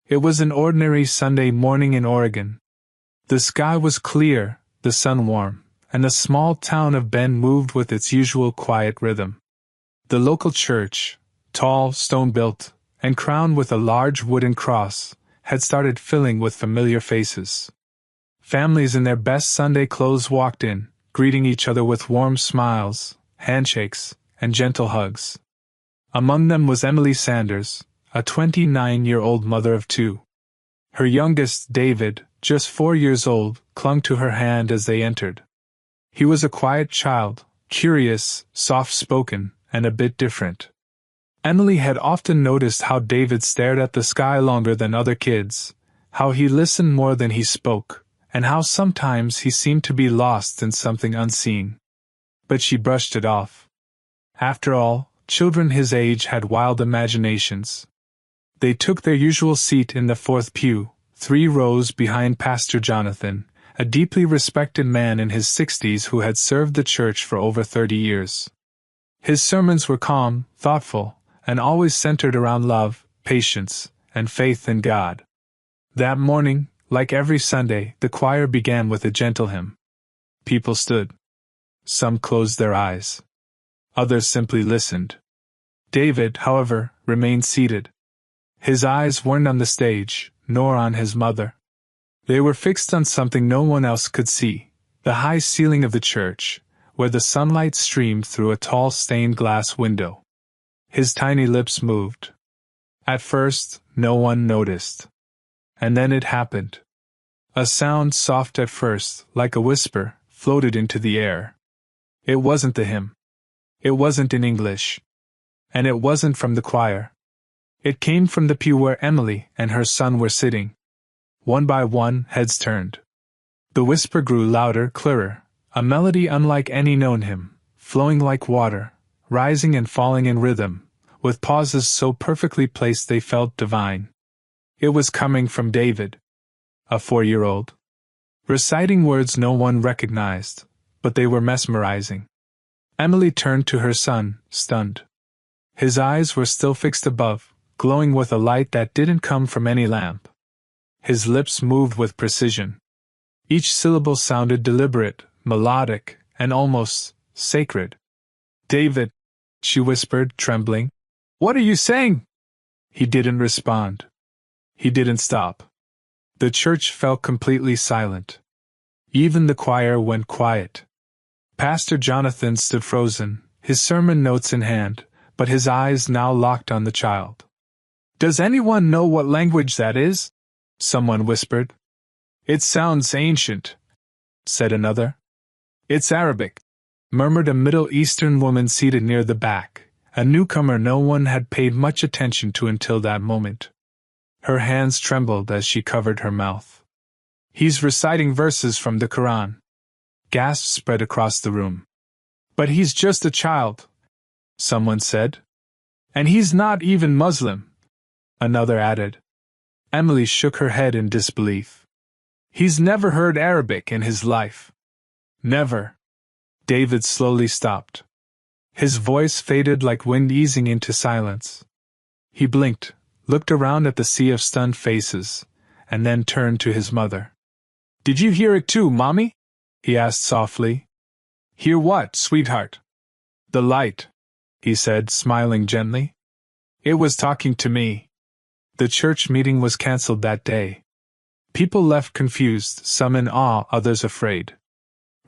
It was an ordinary Sunday morning in Oregon. The sky was clear, the sun warm, and the small town of Bend moved with its usual quiet rhythm. The local church, tall, stone-built, and crowned with a large wooden cross, had started filling with familiar faces. Families in their best Sunday clothes walked in, greeting each other with warm smiles, handshakes, and gentle hugs. Among them was Emily Sanders, a 29-year-old mother of two. Her youngest, David, just 4 years old, clung to her hand as they entered. He was a quiet child, curious, soft-spoken, and a bit different. Emily had often noticed how David stared at the sky longer than other kids, how he listened more than he spoke, and how sometimes he seemed to be lost in something unseen. But she brushed it off. After all, children his age had wild imaginations. They took their usual seat in the fourth pew, 3 rows behind Pastor Jonathan, a deeply respected man in his 60s who had served the church for over 30 years. His sermons were calm, thoughtful, and always centered around love, patience, and faith in God. That morning, like every Sunday, the choir began with a gentle hymn. People stood. Some closed their eyes. Others simply listened. David, however, remained seated. His eyes weren't on the stage, nor on his mother. They were fixed on something no one else could see, the high ceiling of the church, where the sunlight streamed through a tall stained glass window. His tiny lips moved. At first, no one noticed. And then it happened. A sound soft at first, like a whisper, floated into the air. It wasn't the hymn. It wasn't in English. And it wasn't from the choir. It came from the pew where Emily and her son were sitting. One by one, heads turned. The whisper grew louder, clearer, a melody unlike any known hymn, flowing like water, rising and falling in rhythm, with pauses so perfectly placed they felt divine. It was coming from David, a 4-year-old, reciting words no one recognized, but they were mesmerizing. Emily turned to her son, stunned. His eyes were still fixed above, glowing with a light that didn't come from any lamp. His lips moved with precision. Each syllable sounded deliberate, melodic, and almost sacred. "David," she whispered, trembling. "What are you saying?" He didn't respond. He didn't stop. The church fell completely silent. Even the choir went quiet. Pastor Jonathan stood frozen, his sermon notes in hand, but his eyes now locked on the child. "Does anyone know what language that is?" someone whispered. "It sounds ancient," said another. "It's Arabic," murmured a Middle Eastern woman seated near the back, a newcomer no one had paid much attention to until that moment. Her hands trembled as she covered her mouth. "He's reciting verses from the Qur'an." Gasps spread across the room. "But he's just a child," someone said. "And he's not even Muslim," another added. Emily shook her head in disbelief. "He's never heard Arabic in his life." "Never." David slowly stopped. His voice faded like wind easing into silence. He blinked, looked around at the sea of stunned faces, and then turned to his mother. "Did you hear it too, Mommy?" he asked softly. "Hear what, sweetheart?" "The light," he said, smiling gently. "It was talking to me." The church meeting was cancelled that day. People left confused, some in awe, others afraid.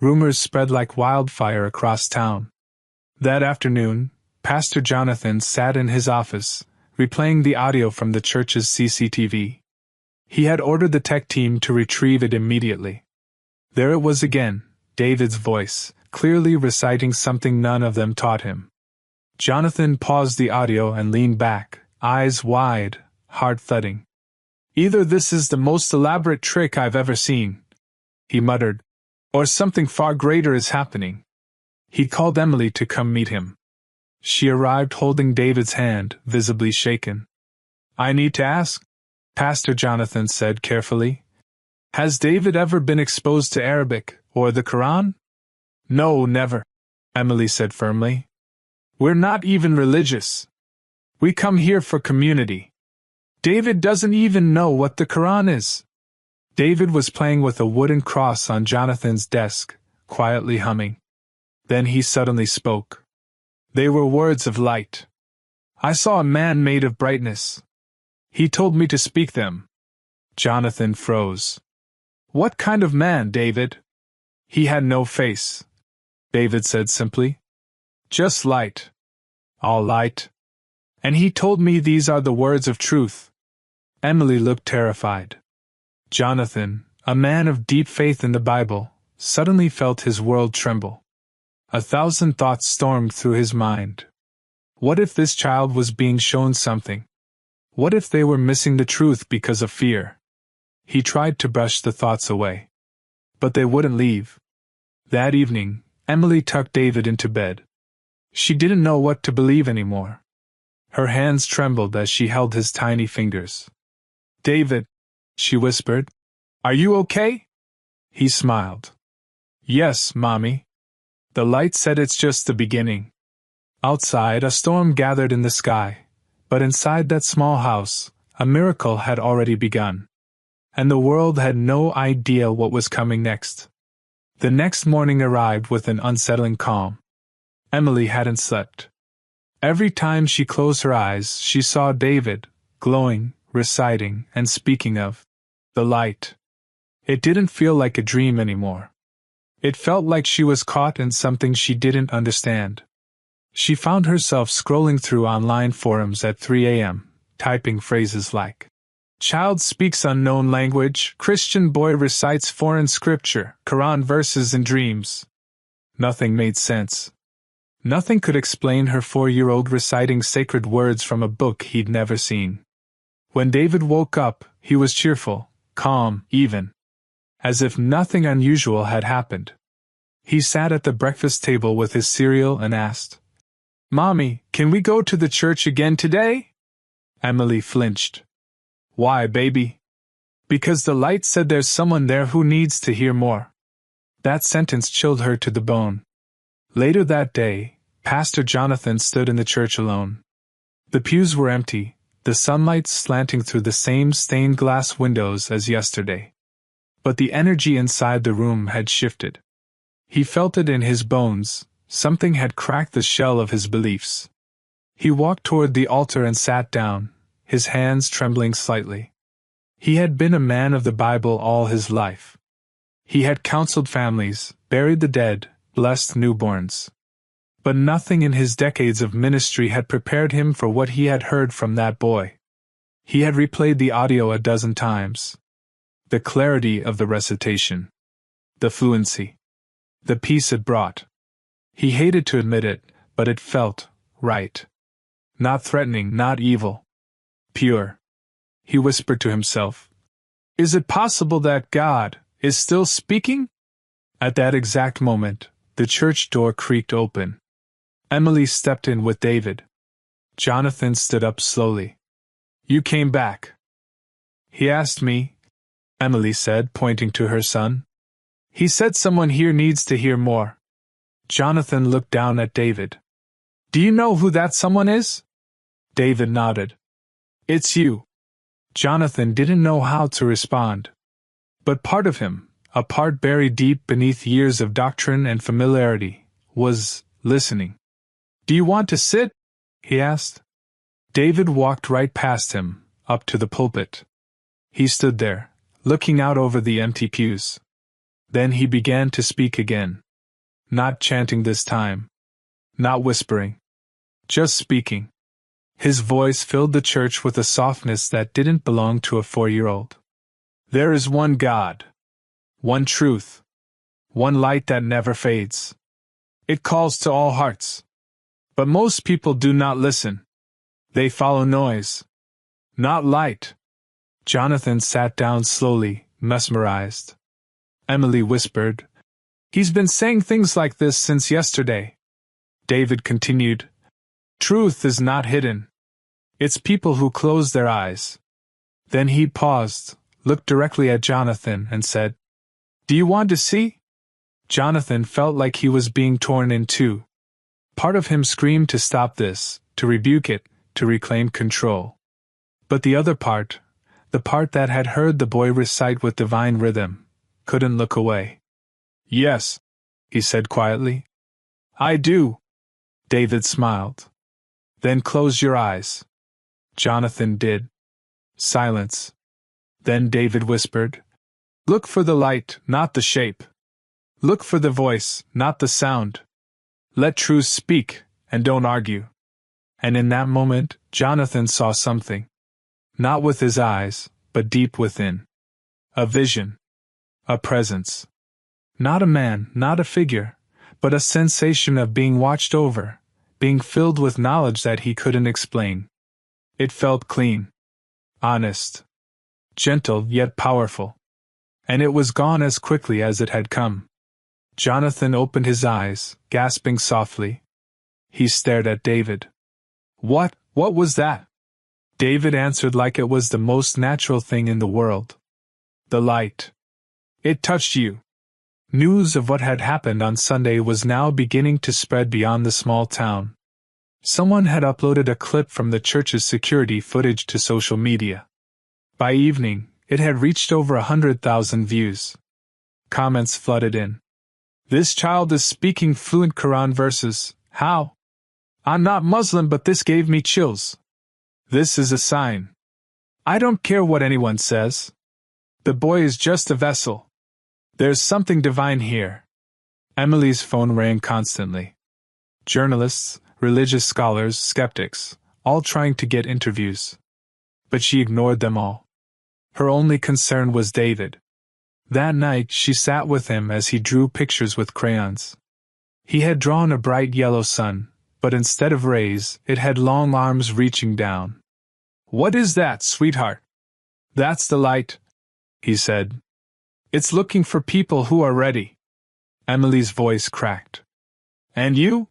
Rumors spread like wildfire across town. That afternoon, Pastor Jonathan sat in his office, replaying the audio from the church's CCTV. He had ordered the tech team to retrieve it immediately. There it was again, David's voice, clearly reciting something none of them taught him. Jonathan paused the audio and leaned back, eyes wide, heart thudding. "Either this is the most elaborate trick I've ever seen," he muttered, "or something far greater is happening." He called Emily to come meet him. She arrived holding David's hand, visibly shaken. "I need to ask," Pastor Jonathan said carefully. "Has David ever been exposed to Arabic, or the Qur'an?" "No, never," Emily said firmly. "We're not even religious. We come here for community." David doesn't even know what the Qur'an is. David was playing with a wooden cross on Jonathan's desk, quietly humming. Then he suddenly spoke. They were words of light. I saw a man made of brightness. He told me to speak them. Jonathan froze. What kind of man, David? He had no face. David said simply. Just light. All light. And he told me these are the words of truth. Emily looked terrified. Jonathan, a man of deep faith in the Bible, suddenly felt his world tremble. 1,000 thoughts stormed through his mind. What if this child was being shown something? What if they were missing the truth because of fear? He tried to brush the thoughts away. But they wouldn't leave. That evening, Emily tucked David into bed. She didn't know what to believe anymore. Her hands trembled as she held his tiny fingers. David, she whispered, are you okay? He smiled. Yes, Mommy. The light said it's just the beginning. Outside, a storm gathered in the sky, but inside that small house, a miracle had already begun. And the world had no idea what was coming next. The next morning arrived with an unsettling calm. Emily hadn't slept. Every time she closed her eyes, she saw David, glowing, reciting, and speaking of the light. It didn't feel like a dream anymore. It felt like she was caught in something she didn't understand. She found herself scrolling through online forums at 3 a.m., typing phrases like, child speaks unknown language, Christian boy recites foreign scripture, Quran verses in dreams. Nothing made sense. Nothing could explain her 4-year-old reciting sacred words from a book he'd never seen. When David woke up, he was cheerful, calm, even. As if nothing unusual had happened. He sat at the breakfast table with his cereal and asked, Mommy, can we go to the church again today? Emily flinched. Why, baby? Because the light said there's someone there who needs to hear more. That sentence chilled her to the bone. Later that day, Pastor Jonathan stood in the church alone. The pews were empty, the sunlight slanting through the same stained glass windows as yesterday. But the energy inside the room had shifted. He felt it in his bones, something had cracked the shell of his beliefs. He walked toward the altar and sat down, his hands trembling slightly. He had been a man of the Bible all his life. He had counseled families, buried the dead, blessed newborns. But nothing in his decades of ministry had prepared him for what he had heard from that boy. He had replayed the audio a dozen times. The clarity of the recitation. The fluency. The peace it brought. He hated to admit it, but it felt right. Not threatening, not evil. Pure. He whispered to himself. Is it possible that God is still speaking? At that exact moment, the church door creaked open. Emily stepped in with David. Jonathan stood up slowly. You came back. He asked me, Emily said, pointing to her son. He said someone here needs to hear more. Jonathan looked down at David. Do you know who that someone is? David nodded. It's you. Jonathan didn't know how to respond. But part of him, a part buried deep beneath years of doctrine and familiarity, was listening. Do you want to sit? He asked. David walked right past him, up to the pulpit. He stood there, looking out over the empty pews. Then he began to speak again. Not chanting this time. Not whispering. Just speaking. His voice filled the church with a softness that didn't belong to a 4-year-old. There is one God. One truth. One light that never fades. It calls to all hearts. But most people do not listen. They follow noise. Not light. Jonathan sat down slowly, mesmerized. Emily whispered, He's been saying things like this since yesterday. David continued, Truth is not hidden. It's people who close their eyes. Then he paused, looked directly at Jonathan, and said, Do you want to see? Jonathan felt like he was being torn in two. Part of him screamed to stop this, to rebuke it, to reclaim control. But the other part, the part that had heard the boy recite with divine rhythm, couldn't look away. Yes, he said quietly. I do. David smiled. Then close your eyes. Jonathan did. Silence. Then David whispered, Look for the light, not the shape. Look for the voice, not the sound. Let truth speak, and don't argue. And in that moment, Jonathan saw something. Not with his eyes, but deep within. A vision. A presence. Not a man, not a figure, but a sensation of being watched over, being filled with knowledge that he couldn't explain. It felt clean. Honest. Gentle yet powerful. And it was gone as quickly as it had come. Jonathan opened his eyes, gasping softly. He stared at David. What was that? David answered like it was the most natural thing in the world. The light. It touched you. News of what had happened on Sunday was now beginning to spread beyond the small town. Someone had uploaded a clip from the church's security footage to social media. By evening, it had reached over 100,000 views. Comments flooded in. This child is speaking fluent Qur'an verses. How? I'm not Muslim, but this gave me chills. This is a sign. I don't care what anyone says. The boy is just a vessel. There's something divine here. Emily's phone rang constantly. Journalists, religious scholars, skeptics, all trying to get interviews. But she ignored them all. Her only concern was David. That night she sat with him as he drew pictures with crayons. He had drawn a bright yellow sun, but instead of rays, it had long arms reaching down. What is that, sweetheart? That's the light, he said. It's looking for people who are ready. Emily's voice cracked. And you?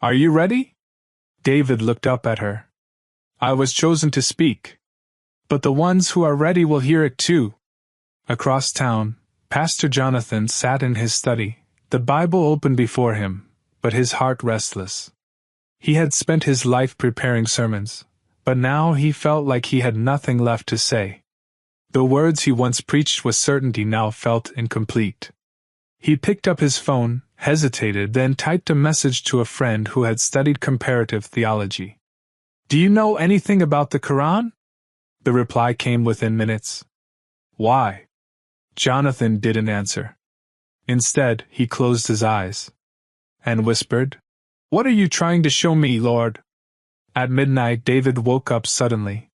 Are you ready? David looked up at her. I was chosen to speak. But the ones who are ready will hear it too. Across town, Pastor Jonathan sat in his study, the Bible open before him, but his heart restless. He had spent his life preparing sermons, but now he felt like he had nothing left to say. The words he once preached with certainty now felt incomplete. He picked up his phone, hesitated, then typed a message to a friend who had studied comparative theology. Do you know anything about the Qur'an? The reply came within minutes. Why? Jonathan didn't answer. Instead, he closed his eyes and whispered, What are you trying to show me, Lord? At midnight, David woke up suddenly.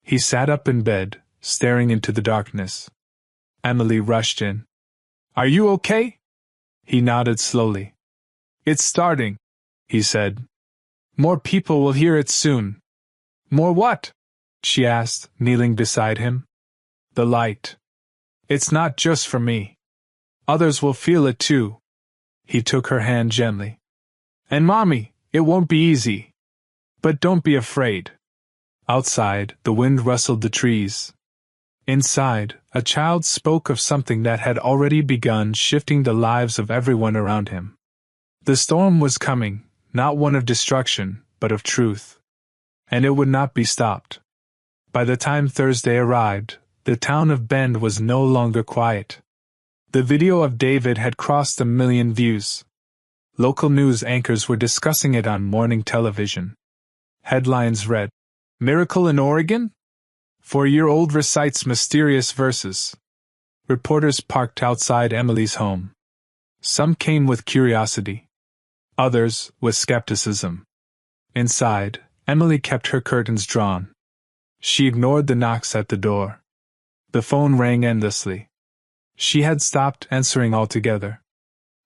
He sat up in bed, staring into the darkness. Emily rushed in. Are you okay? He nodded slowly. It's starting, he said. More people will hear it soon. More what? She asked, kneeling beside him. The light. It's not just for me. Others will feel it too. He took her hand gently. And Mommy, it won't be easy. But don't be afraid. Outside, the wind rustled the trees. Inside, a child spoke of something that had already begun shifting the lives of everyone around him. The storm was coming, not one of destruction, but of truth. And it would not be stopped. By the time Thursday arrived, the town of Bend was no longer quiet. The video of David had crossed 1 million views. Local news anchors were discussing it on morning television. Headlines read, Miracle in Oregon? 4-year-old recites mysterious verses. Reporters parked outside Emily's home. Some came with curiosity. Others with skepticism. Inside, Emily kept her curtains drawn. She ignored the knocks at the door. The phone rang endlessly. She had stopped answering altogether.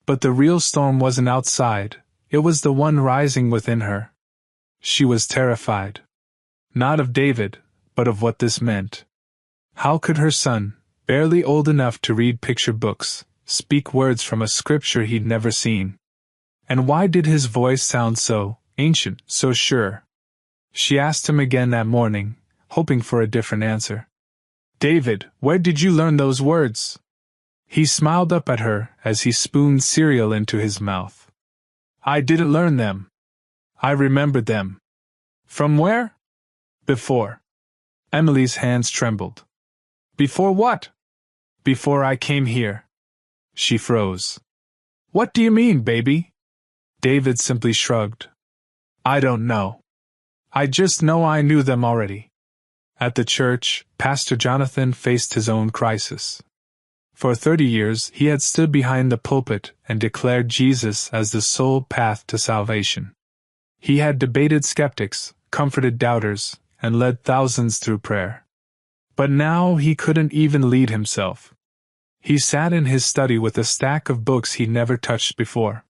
But the real storm wasn't outside, it was the one rising within her. She was terrified. Not of David, but of what this meant. How could her son, barely old enough to read picture books, speak words from a scripture he'd never seen? And why did his voice sound so ancient, so sure? She asked him again that morning, hoping for a different answer. David, where did you learn those words? He smiled up at her as he spooned cereal into his mouth. I didn't learn them. I remembered them. From where? Before. Emily's hands trembled. Before what? Before I came here. She froze. What do you mean, baby? David simply shrugged. I don't know. I just know I knew them already. At the church, Pastor Jonathan faced his own crisis. For 30 years, he had stood behind the pulpit and declared Jesus as the sole path to salvation. He had debated skeptics, comforted doubters, and led thousands through prayer. But now he couldn't even lead himself. He sat in his study with a stack of books he'd never touched before.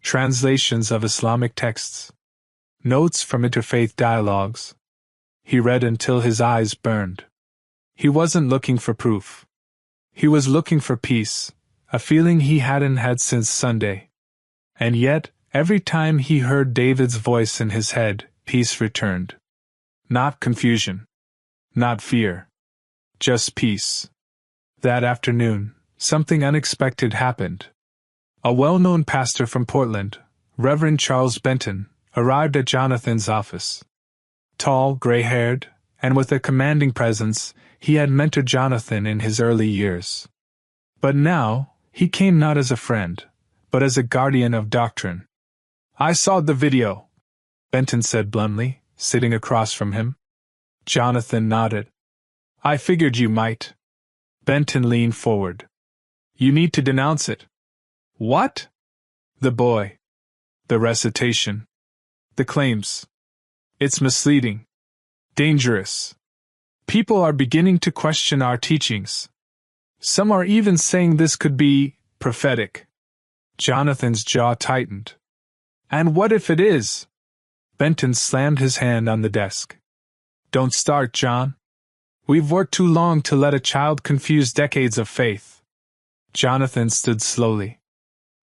Translations of Islamic texts. Notes from interfaith dialogues. He read until his eyes burned. He wasn't looking for proof. He was looking for peace, a feeling he hadn't had since Sunday. And yet, every time he heard David's voice in his head, peace returned. Not confusion. Not fear. Just peace. That afternoon, something unexpected happened. A well-known pastor from Portland, Reverend Charles Benton, arrived at Jonathan's office. Tall, gray-haired, and with a commanding presence, he had mentored Jonathan in his early years. But now, he came not as a friend, but as a guardian of doctrine. I saw the video, Benton said bluntly, sitting across from him. Jonathan nodded. I figured you might. Benton leaned forward. You need to denounce it. What? The boy. The recitation. The claims. It's misleading. Dangerous. People are beginning to question our teachings. Some are even saying this could be prophetic. Jonathan's jaw tightened. And what if it is? Benton slammed his hand on the desk. Don't start, John. We've worked too long to let a child confuse decades of faith. Jonathan stood slowly.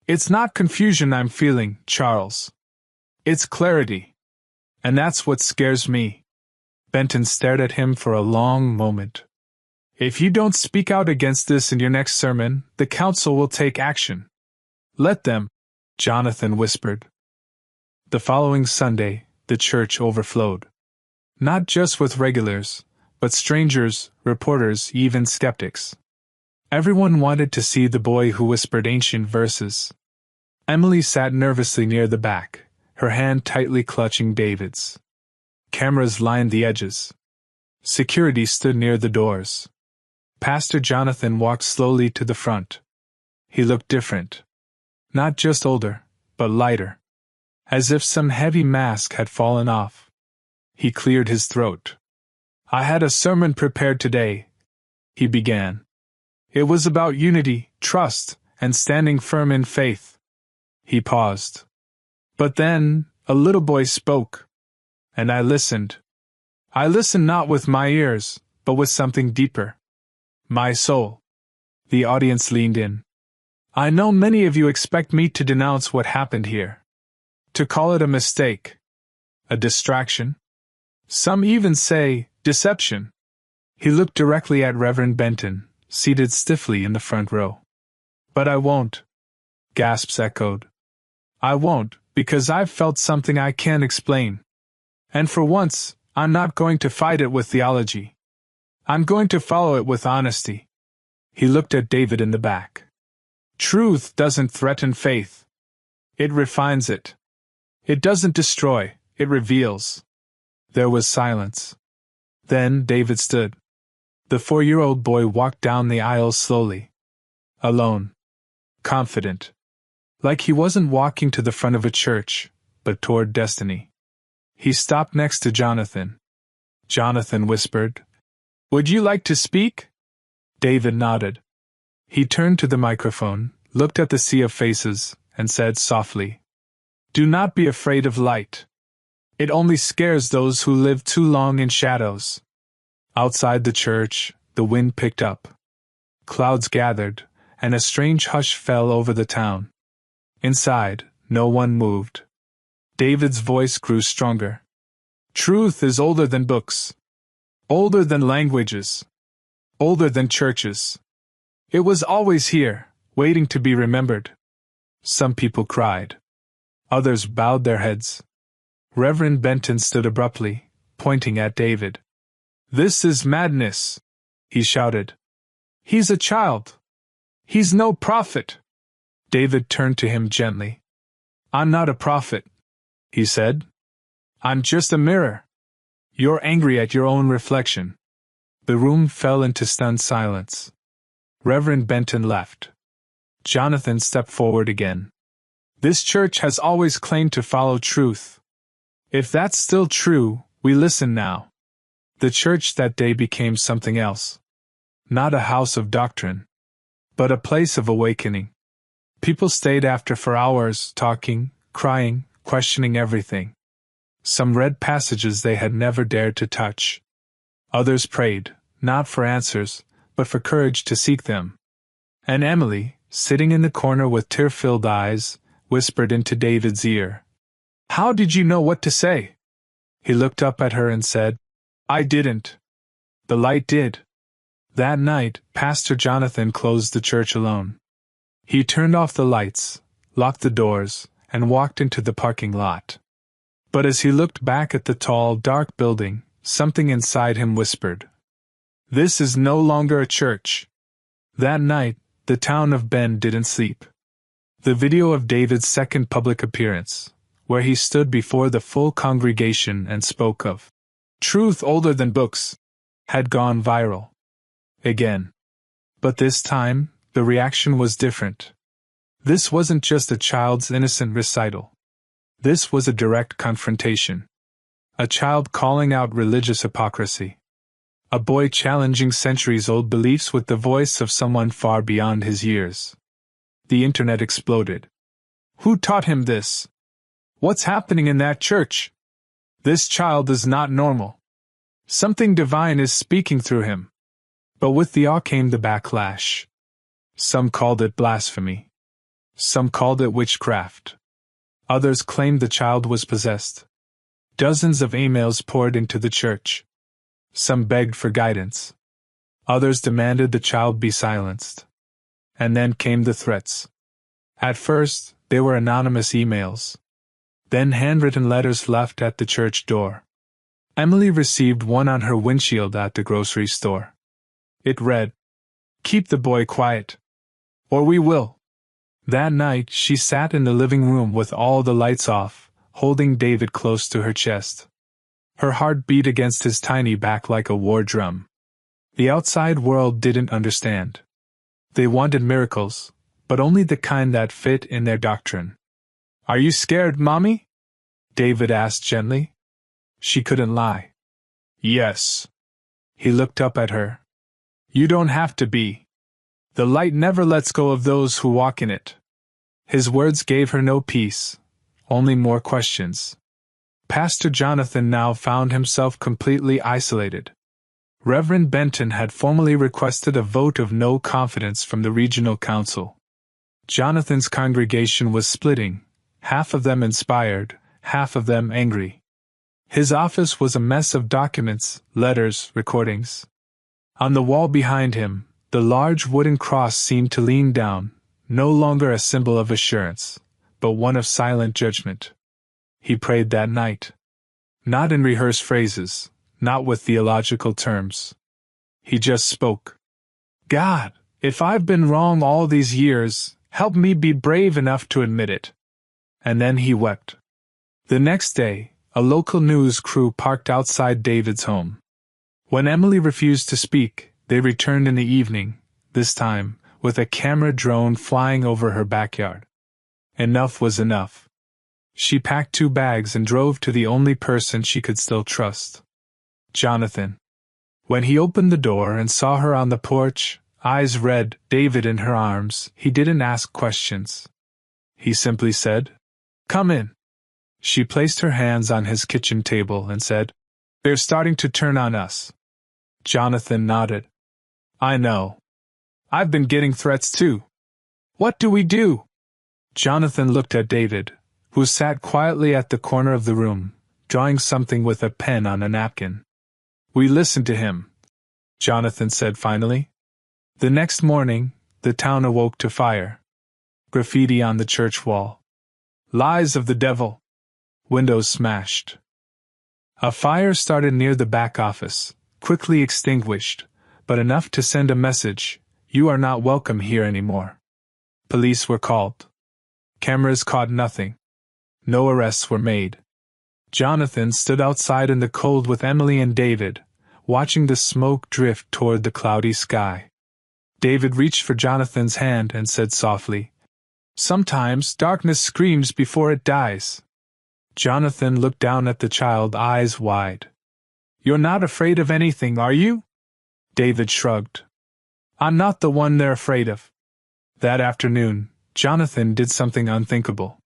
It's not confusion I'm feeling, Charles. It's clarity. And that's what scares me. Benton stared at him for a long moment. If you don't speak out against this in your next sermon, the council will take action. Let them, Jonathan whispered. The following Sunday, the church overflowed. Not just with regulars, but strangers, reporters, even skeptics. Everyone wanted to see the boy who whispered ancient verses. Emily sat nervously near the back, her hand tightly clutching David's. Cameras lined the edges. Security stood near the doors. Pastor Jonathan walked slowly to the front. He looked different. Not just older, but lighter. As if some heavy mask had fallen off. He cleared his throat. I had a sermon prepared today, he began. It was about unity, trust, and standing firm in faith. He paused. But then, a little boy spoke. And I listened. I listened not with my ears, but with something deeper. My soul. The audience leaned in. I know many of you expect me to denounce what happened here. To call it a mistake. A distraction. Some even say, deception. He looked directly at Reverend Benton, seated stiffly in the front row. But I won't. Gasps echoed. I won't, because I've felt something I can't explain. And for once, I'm not going to fight it with theology. I'm going to follow it with honesty. He looked at David in the back. Truth doesn't threaten faith. It refines it. It doesn't destroy, it reveals. There was silence. Then David stood. The 4-year-old boy walked down the aisle slowly. Alone. Confident. Like he wasn't walking to the front of a church, but toward destiny. He stopped next to Jonathan. Jonathan whispered, Would you like to speak? David nodded. He turned to the microphone, looked at the sea of faces, and said softly, Do not be afraid of light. It only scares those who live too long in shadows. Outside the church, the wind picked up. Clouds gathered, and a strange hush fell over the town. Inside, no one moved. David's voice grew stronger. Truth is older than books. Older than languages. Older than churches. It was always here, waiting to be remembered. Some people cried. Others bowed their heads. Reverend Benton stood abruptly, pointing at David. "This is madness," he shouted. "He's a child. He's no prophet." David turned to him gently. "I'm not a prophet," he said. "I'm just a mirror. You're angry at your own reflection." The room fell into stunned silence. Reverend Benton left. Jonathan stepped forward again. "This church has always claimed to follow truth. If that's still true, we listen now." The church that day became something else. Not a house of doctrine, but a place of awakening. People stayed after for hours, talking, crying, questioning everything. Some read passages they had never dared to touch. Others prayed, not for answers, but for courage to seek them. And Emily, sitting in the corner with tear-filled eyes, whispered into David's ear, "How did you know what to say?" He looked up at her and said, "I didn't. The light did." That night, Pastor Jonathan closed the church alone. He turned off the lights, locked the doors, and walked into the parking lot. But as he looked back at the tall, dark building, something inside him whispered, "This is no longer a church." That night, the town of Bend didn't sleep. The video of David's second public appearance, where he stood before the full congregation and spoke of truth older than books, had gone viral. Again. But this time, the reaction was different. This wasn't just a child's innocent recital. This was a direct confrontation. A child calling out religious hypocrisy. A boy challenging centuries-old beliefs with the voice of someone far beyond his years. The internet exploded. Who taught him this? What's happening in that church? This child is not normal. Something divine is speaking through him. But with the awe came the backlash. Some called it blasphemy. Some called it witchcraft. Others claimed the child was possessed. Dozens of emails poured into the church. Some begged for guidance. Others demanded the child be silenced. And then came the threats. At first, they were anonymous emails. Then handwritten letters left at the church door. Emily received one on her windshield at the grocery store. It read, "Keep the boy quiet, or we will." That night, she sat in the living room with all the lights off, holding David close to her chest. Her heart beat against his tiny back like a war drum. The outside world didn't understand. They wanted miracles, but only the kind that fit in their doctrine. "Are you scared, Mommy?" David asked gently. She couldn't lie. "Yes." He looked up at her. "You don't have to be. The light never lets go of those who walk in it." His words gave her no peace, only more questions. Pastor Jonathan now found himself completely isolated. Reverend Benton had formally requested a vote of no confidence from the regional council. Jonathan's congregation was splitting, half of them inspired, half of them angry. His office was a mess of documents, letters, recordings. On the wall behind him, the large wooden cross seemed to lean down, no longer a symbol of assurance, but one of silent judgment. He prayed that night. Not in rehearsed phrases, not with theological terms. He just spoke. "God, if I've been wrong all these years, help me be brave enough to admit it." And then he wept. The next day, a local news crew parked outside David's home. When Emily refused to speak, they returned in the evening, this time, with a camera drone flying over her backyard. Enough was enough. She packed 2 bags and drove to the only person she could still trust. Jonathan. When he opened the door and saw her on the porch, eyes red, David in her arms, he didn't ask questions. He simply said, "Come in." She placed her hands on his kitchen table and said, "They're starting to turn on us." Jonathan nodded. "I know. I've been getting threats too. What do we do?" Jonathan looked at David, who sat quietly at the corner of the room, drawing something with a pen on a napkin. "We listen to him," Jonathan said finally. The next morning, the town awoke to fire. Graffiti on the church wall. "Lies of the devil." Windows smashed. A fire started near the back office, quickly extinguished, but enough to send a message: "You are not welcome here anymore." Police were called. Cameras caught nothing. No arrests were made. Jonathan stood outside in the cold with Emily and David, watching the smoke drift toward the cloudy sky. David reached for Jonathan's hand and said softly, "Sometimes darkness screams before it dies." Jonathan looked down at the child, eyes wide. "You're not afraid of anything, are you?" David shrugged. "I'm not the one they're afraid of." That afternoon, Jonathan did something unthinkable.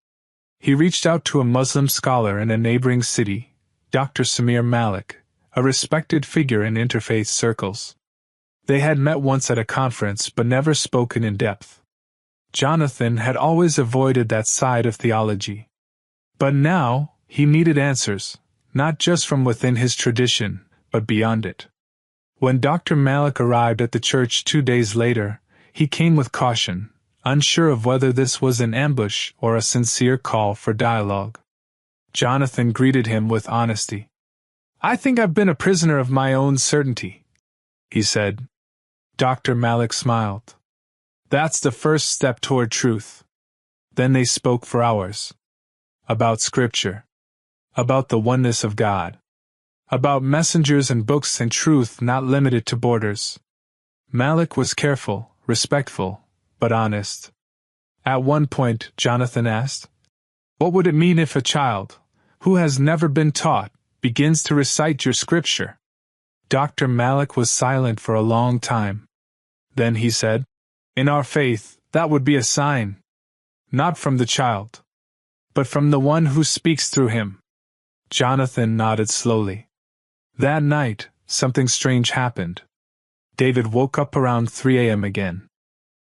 He reached out to a Muslim scholar in a neighboring city, Dr. Samir Malik, a respected figure in interfaith circles. They had met once at a conference but never spoken in depth. Jonathan had always avoided that side of theology. But now, he needed answers, not just from within his tradition, but beyond it. When Dr. Malik arrived at the church 2 days later, he came with caution, unsure of whether this was an ambush or a sincere call for dialogue. Jonathan greeted him with honesty. "I think I've been a prisoner of my own certainty," he said. Dr. Malik smiled. "That's the first step toward truth." Then they spoke for hours. About Scripture. About the oneness of God. About messengers and books and truth not limited to borders. Malik was careful, respectful, but honest. At one point, Jonathan asked, "What would it mean if a child, who has never been taught, begins to recite your scripture?" Dr. Malik was silent for a long time. Then he said, "In our faith, that would be a sign. Not from the child, but from the one who speaks through him." Jonathan nodded slowly. That night, something strange happened. David woke up around 3 a.m. again.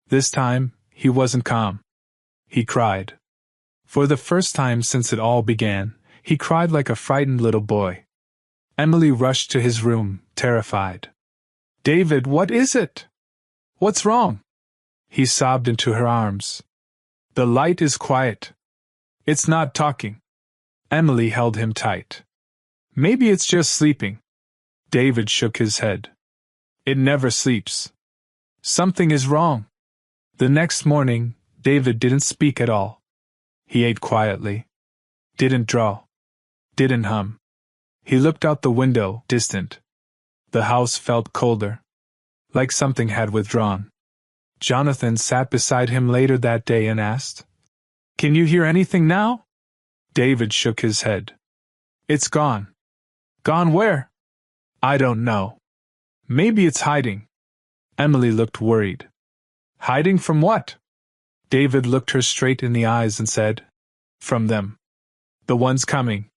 This time, he wasn't calm. He cried. For the first time since it all began, he cried like a frightened little boy. Emily rushed to his room, terrified. "David, what is it? What's wrong?" He sobbed into her arms. "The light is quiet. It's not talking." Emily held him tight. "Maybe it's just sleeping." David shook his head. "It never sleeps. Something is wrong." The next morning, David didn't speak at all. He ate quietly. Didn't draw. Didn't hum. He looked out the window, distant. The house felt colder. Like something had withdrawn. Jonathan sat beside him later that day and asked, "Can you hear anything now?" David shook his head. "It's gone." "Gone where?" "I don't know. Maybe it's hiding." Emily looked worried. "Hiding from what?" David looked her straight in the eyes and said, "From them. The ones coming."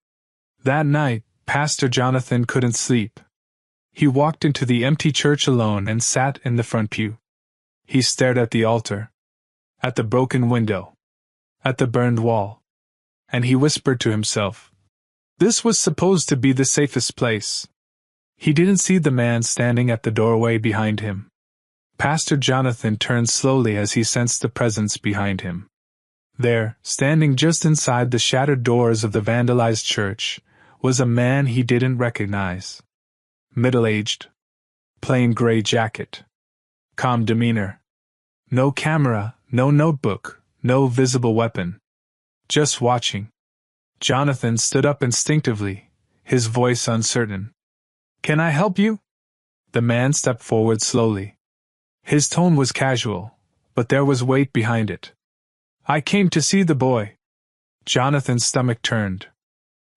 That night, Pastor Jonathan couldn't sleep. He walked into the empty church alone and sat in the front pew. He stared at the altar, at the broken window, at the burned wall. And he whispered to himself, this was supposed to be the safest place. He didn't see the man standing at the doorway behind him. Pastor Jonathan turned slowly as he sensed the presence behind him. There, standing just inside the shattered doors of the vandalized church, was a man he didn't recognize. Middle-aged. Plain gray jacket. Calm demeanor. No camera, no notebook, no visible weapon. Just watching. Jonathan stood up instinctively, his voice uncertain. "Can I help you?" The man stepped forward slowly. His tone was casual, but there was weight behind it. "I came to see the boy." Jonathan's stomach turned.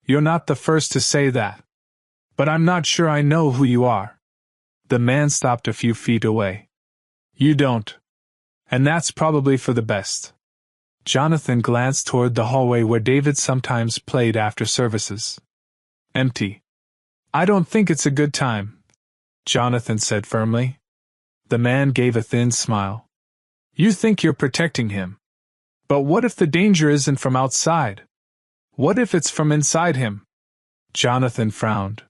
"You're not the first to say that. But I'm not sure I know who you are." The man stopped a few feet away. "You don't. And that's probably for the best." Jonathan glanced toward the hallway where David sometimes played after services. Empty. "I don't think it's a good time," Jonathan said firmly. The man gave a thin smile. "You think you're protecting him. But what if the danger isn't from outside? What if it's from inside him?" Jonathan frowned.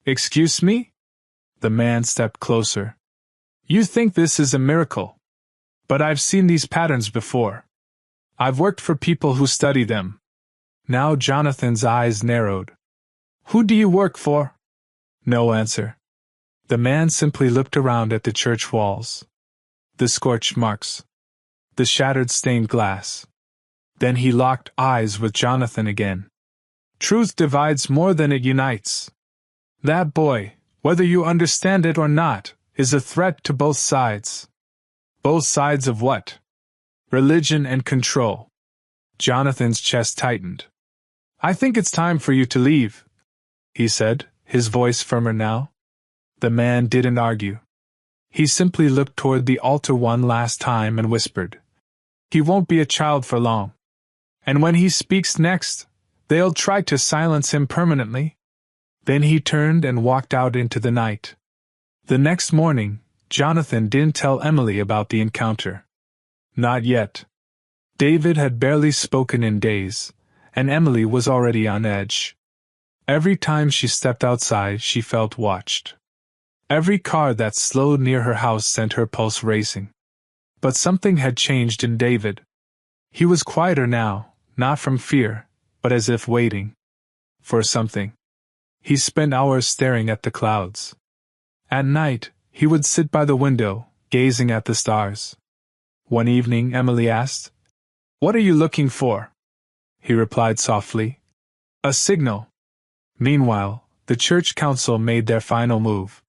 "Excuse me?" The man stepped closer. "You think this is a miracle. But I've seen these patterns before. I've worked for people who study them." Now Jonathan's eyes narrowed. "Who do you work for?" No answer. The man simply looked around at the church walls. The scorched marks. The shattered stained glass. Then he locked eyes with Jonathan again. Truth divides more than it unites. That boy, whether you understand it or not, is a threat to both sides. Both sides of what? Religion and control. Jonathan's chest tightened. I think it's time for you to leave, he said, his voice firmer now. The man didn't argue. He simply looked toward the altar one last time and whispered, He won't be a child for long. And when he speaks next, they'll try to silence him permanently. Then he turned and walked out into the night. The next morning, Jonathan didn't tell Emily about the encounter. Not yet. David had barely spoken in days, and Emily was already on edge. Every time she stepped outside, she felt watched. Every car that slowed near her house sent her pulse racing. But something had changed in David. He was quieter now, not from fear, but as if waiting for something. He spent hours staring at the clouds. At night, he would sit by the window, gazing at the stars. One evening, Emily asked, What are you looking for? He replied softly, A signal. Meanwhile, the church council made their final move.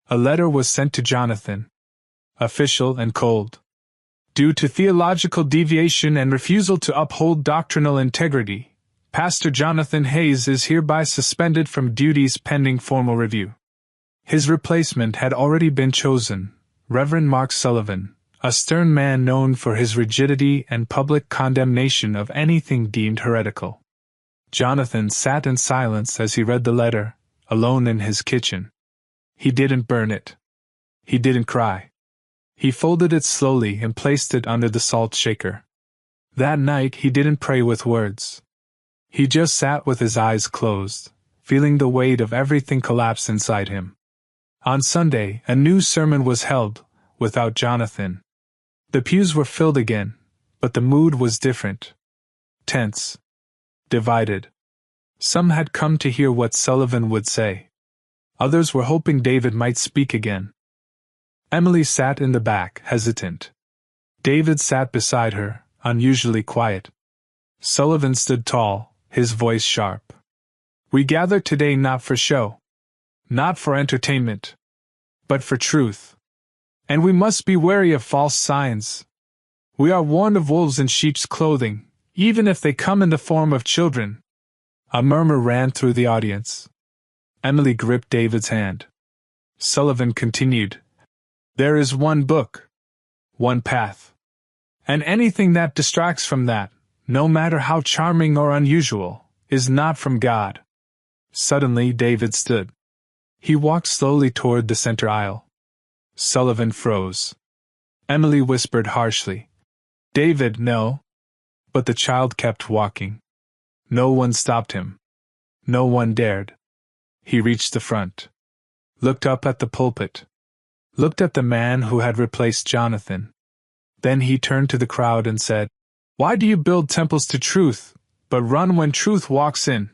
A letter was sent to Jonathan. Official and cold. Due to theological deviation and refusal to uphold doctrinal integrity, Pastor Jonathan Hayes is hereby suspended from duties pending formal review. His replacement had already been chosen, Reverend Mark Sullivan, a stern man known for his rigidity and public condemnation of anything deemed heretical. Jonathan sat in silence as he read the letter, alone in his kitchen. He didn't burn it. He didn't cry. He folded it slowly and placed it under the salt shaker. That night he didn't pray with words. He just sat with his eyes closed, feeling the weight of everything collapse inside him. On Sunday, a new sermon was held, without Jonathan. The pews were filled again, but the mood was different. Tense. Divided. Some had come to hear what Sullivan would say. Others were hoping David might speak again. Emily sat in the back, hesitant. David sat beside her, unusually quiet. Sullivan stood tall, his voice sharp. We gather today not for show. Not for entertainment. But for truth. And we must be wary of false signs. We are warned of wolves in sheep's clothing, even if they come in the form of children. A murmur ran through the audience. Emily gripped David's hand. Sullivan continued, There is one book. One path. And anything that distracts from that, no matter how charming or unusual, is not from God. Suddenly David stood. He walked slowly toward the center aisle. Sullivan froze. Emily whispered harshly, David, no. But the child kept walking. No one stopped him. No one dared. He reached the front. Looked up at the pulpit. Looked at the man who had replaced Jonathan. Then he turned to the crowd and said, Why do you build temples to truth, but run when truth walks in?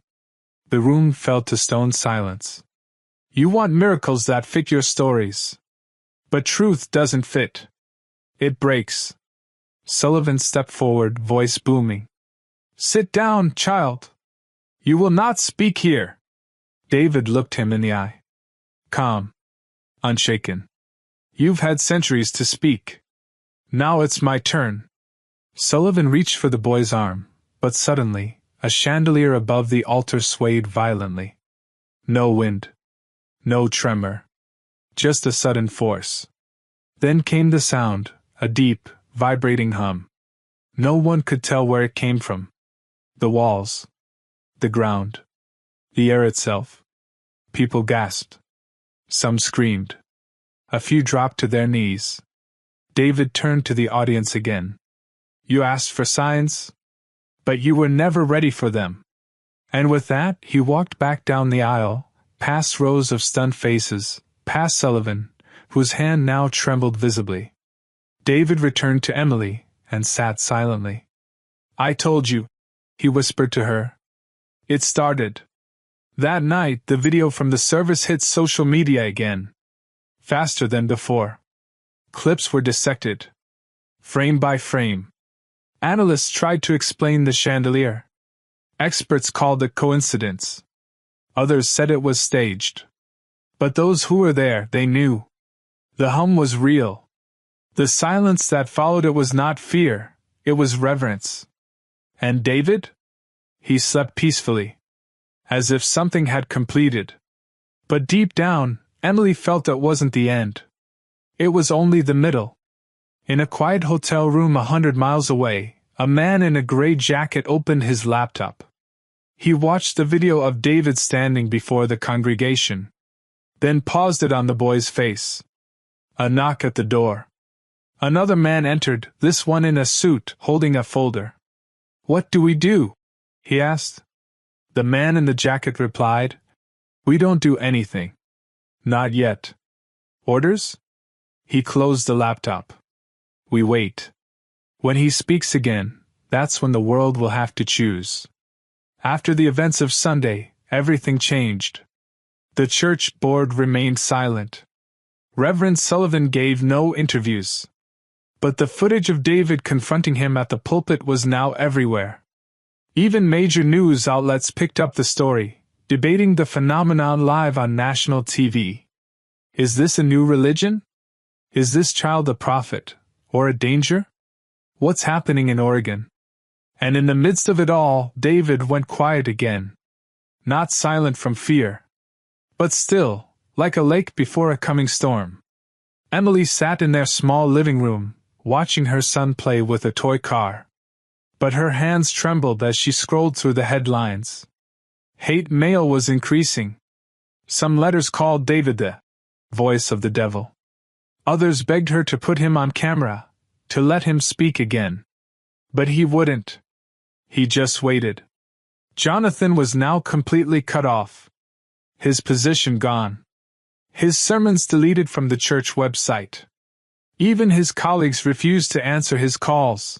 The room fell to stone silence. You want miracles that fit your stories. But truth doesn't fit. It breaks. Sullivan stepped forward, voice booming. Sit down, child. You will not speak here. David looked him in the eye. Calm. Unshaken. You've had centuries to speak. Now it's my turn. Sullivan reached for the boy's arm, but suddenly, a chandelier above the altar swayed violently. No wind. No tremor. Just a sudden force. Then came the sound, a deep, vibrating hum. No one could tell where it came from. The walls. The ground. The air itself. People gasped. Some screamed. A few dropped to their knees. David turned to the audience again. You asked for signs? But you were never ready for them. And with that, he walked back down the aisle, past rows of stunned faces, past Sullivan, whose hand now trembled visibly. David returned to Emily, and sat silently. I told you, he whispered to her. It started. That night, the video from the service hit social media again. faster than before. Clips were dissected, frame by frame. Analysts tried to explain the chandelier. Experts called it coincidence. Others said it was staged. But those who were there, they knew. The hum was real. The silence that followed it was not fear, it was reverence. And David? He slept peacefully, as if something had completed. But deep down, Emily felt it wasn't the end. It was only the middle. In a quiet hotel room 100 miles away, a man in a gray jacket opened his laptop. He watched the video of David standing before the congregation, then paused it on the boy's face. A knock at the door. Another man entered, this one in a suit, holding a folder. "What do we do?" he asked. The man in the jacket replied, "We don't do anything. Not yet." "Orders?" He closed the laptop. "We wait. When he speaks again, that's when the world will have to choose." After the events of Sunday, everything changed. The church board remained silent. Reverend Sullivan gave no interviews. But the footage of David confronting him at the pulpit was now everywhere. Even major news outlets picked up the story, debating the phenomenon live on national TV. Is this a new religion? Is this child a prophet, or a danger? What's happening in Oregon? And in the midst of it all, David went quiet again. Not silent from fear, but still, like a lake before a coming storm. Emily sat in their small living room, watching her son play with a toy car. But her hands trembled as she scrolled through the headlines. Hate mail was increasing. Some letters called David the voice of the devil. Others begged her to put him on camera, to let him speak again. But he wouldn't. He just waited. Jonathan was now completely cut off. His position gone. His sermons deleted from the church website. Even his colleagues refused to answer his calls.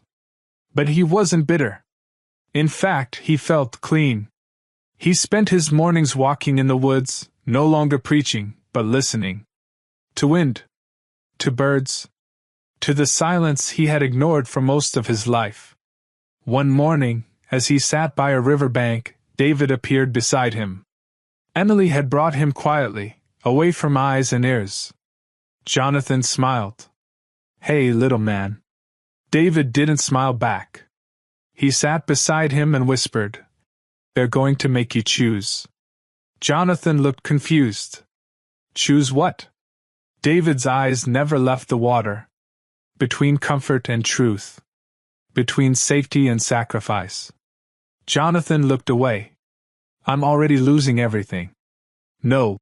But he wasn't bitter. In fact, he felt clean. He spent his mornings walking in the woods, no longer preaching, but listening. To wind. To birds. To the silence he had ignored for most of his life. One morning, as he sat by a river bank, David appeared beside him. Emily had brought him quietly, away from eyes and ears. Jonathan smiled. "Hey, little man." David didn't smile back. He sat beside him and whispered, "They're going to make you choose." Jonathan looked confused. Choose what? David's eyes never left the water. Between comfort and truth. Between safety and sacrifice. Jonathan looked away. "I'm already losing everything." "No,"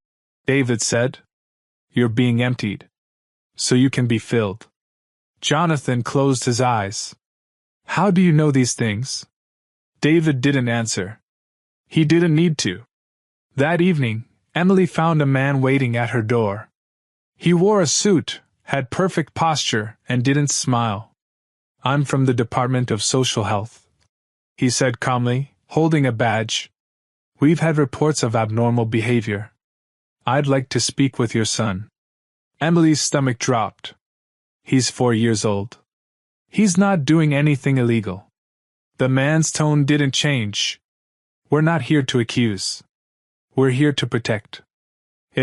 David said. "You're being emptied. So you can be filled." Jonathan closed his eyes. "How do you know these things?" David didn't answer. He didn't need to. That evening, Emily found a man waiting at her door. He wore a suit, had perfect posture, and didn't smile. "I'm from the Department of Social Health," he said calmly, holding a badge. "We've had reports of abnormal behavior. I'd like to speak with your son." Emily's stomach dropped. "He's 4 years old. He's not doing anything illegal." The man's tone didn't change. "We're not here to accuse. We're here to protect.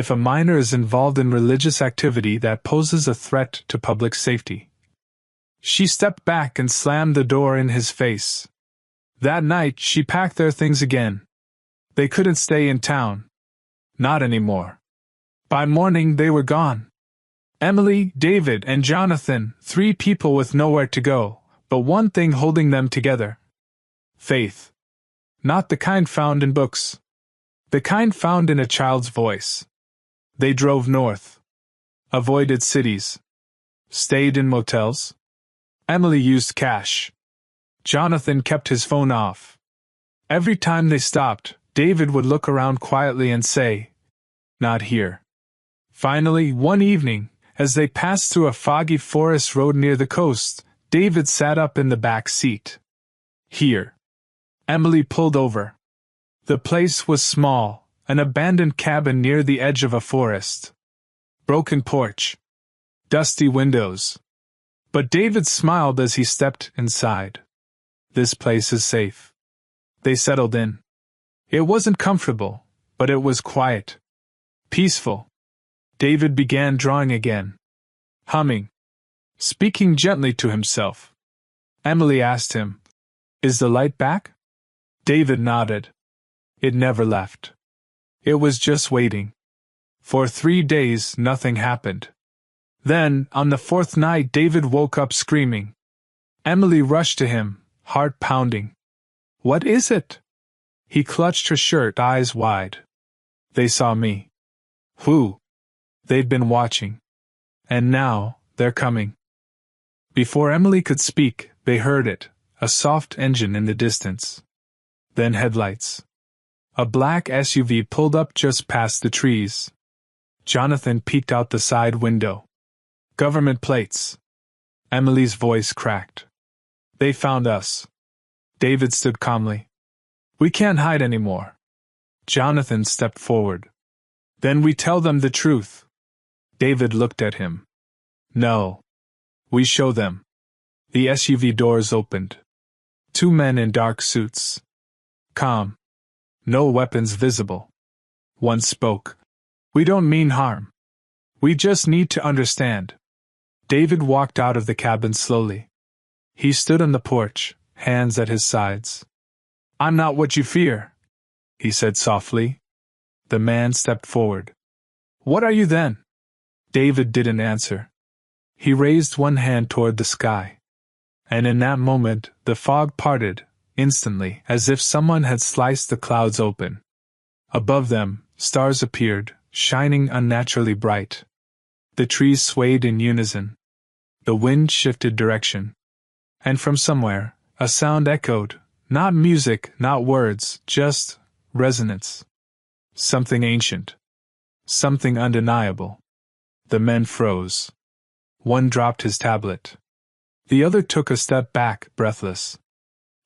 If a minor is involved in religious activity that poses a threat to public safety." She stepped back and slammed the door in his face. That night, she packed their things again. They couldn't stay in town. Not anymore. By morning, they were gone. Emily, David, and Jonathan, 3 people with nowhere to go, but one thing holding them together. Faith. Not the kind found in books. The kind found in a child's voice. They drove north. Avoided cities. Stayed in motels. Emily used cash. Jonathan kept his phone off. Every time they stopped, David would look around quietly and say, "Not here." Finally, one evening, as they passed through a foggy forest road near the coast, David sat up in the back seat. "Here." Emily pulled over. The place was small, an abandoned cabin near the edge of a forest. Broken porch. Dusty windows. But David smiled as he stepped inside. This place is safe. They settled in. It wasn't comfortable, but it was quiet. Peaceful. David began drawing again. Humming. Speaking gently to himself. Emily asked him, "Is the light back?" David nodded. It never left. It was just waiting. For 3 days nothing happened. Then, on the 4th night, David woke up screaming. Emily rushed to him, heart pounding. "What is it?" He clutched her shirt, eyes wide. "They saw me." "Who?" "They'd been watching. And now, they're coming." Before Emily could speak, they heard it, a soft engine in the distance. Then headlights. A black SUV pulled up just past the trees. Jonathan peeked out the side window. "Government plates." Emily's voice cracked. "They found us." David stood calmly. "We can't hide anymore." Jonathan stepped forward. "Then we tell them the truth." David looked at him. "No. We show them." The SUV doors opened. 2 men in dark suits. Calm. No weapons visible. One spoke. "We don't mean harm. We just need to understand." David walked out of the cabin slowly. He stood on the porch, hands at his sides. "I'm not what you fear," he said softly. The man stepped forward. "What are you then?" David didn't answer. He raised one hand toward the sky. And in that moment, the fog parted, instantly, as if someone had sliced the clouds open. Above them, stars appeared, shining unnaturally bright. The trees swayed in unison. The wind shifted direction. And from somewhere, a sound echoed, not music, not words, just resonance. Something ancient. Something undeniable. The men froze. One dropped his tablet. The other took a step back, breathless.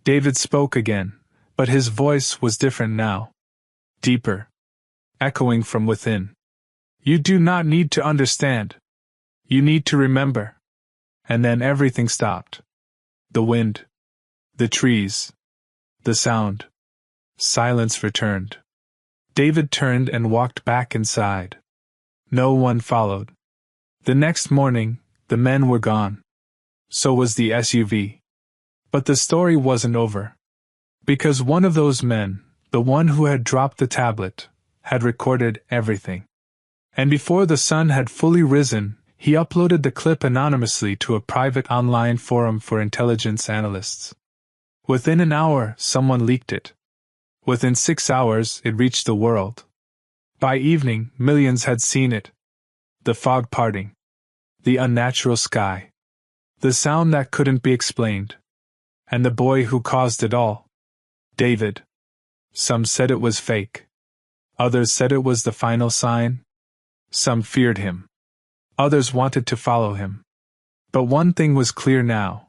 David spoke again, but his voice was different now. Deeper. Echoing from within. "You do not need to understand. You need to remember." And then everything stopped. The wind. The trees. The sound. Silence returned. David turned and walked back inside. No one followed. The next morning, the men were gone. So was the SUV. But the story wasn't over. Because one of those men, the one who had dropped the tablet, had recorded everything. And before the sun had fully risen, he uploaded the clip anonymously to a private online forum for intelligence analysts. Within an hour, someone leaked it. Within 6 hours, it reached the world. By evening, millions had seen it. The fog parting. The unnatural sky. The sound that couldn't be explained. And the boy who caused it all. David. Some said it was fake. Others said it was the final sign. Some feared him. Others wanted to follow him. But one thing was clear now.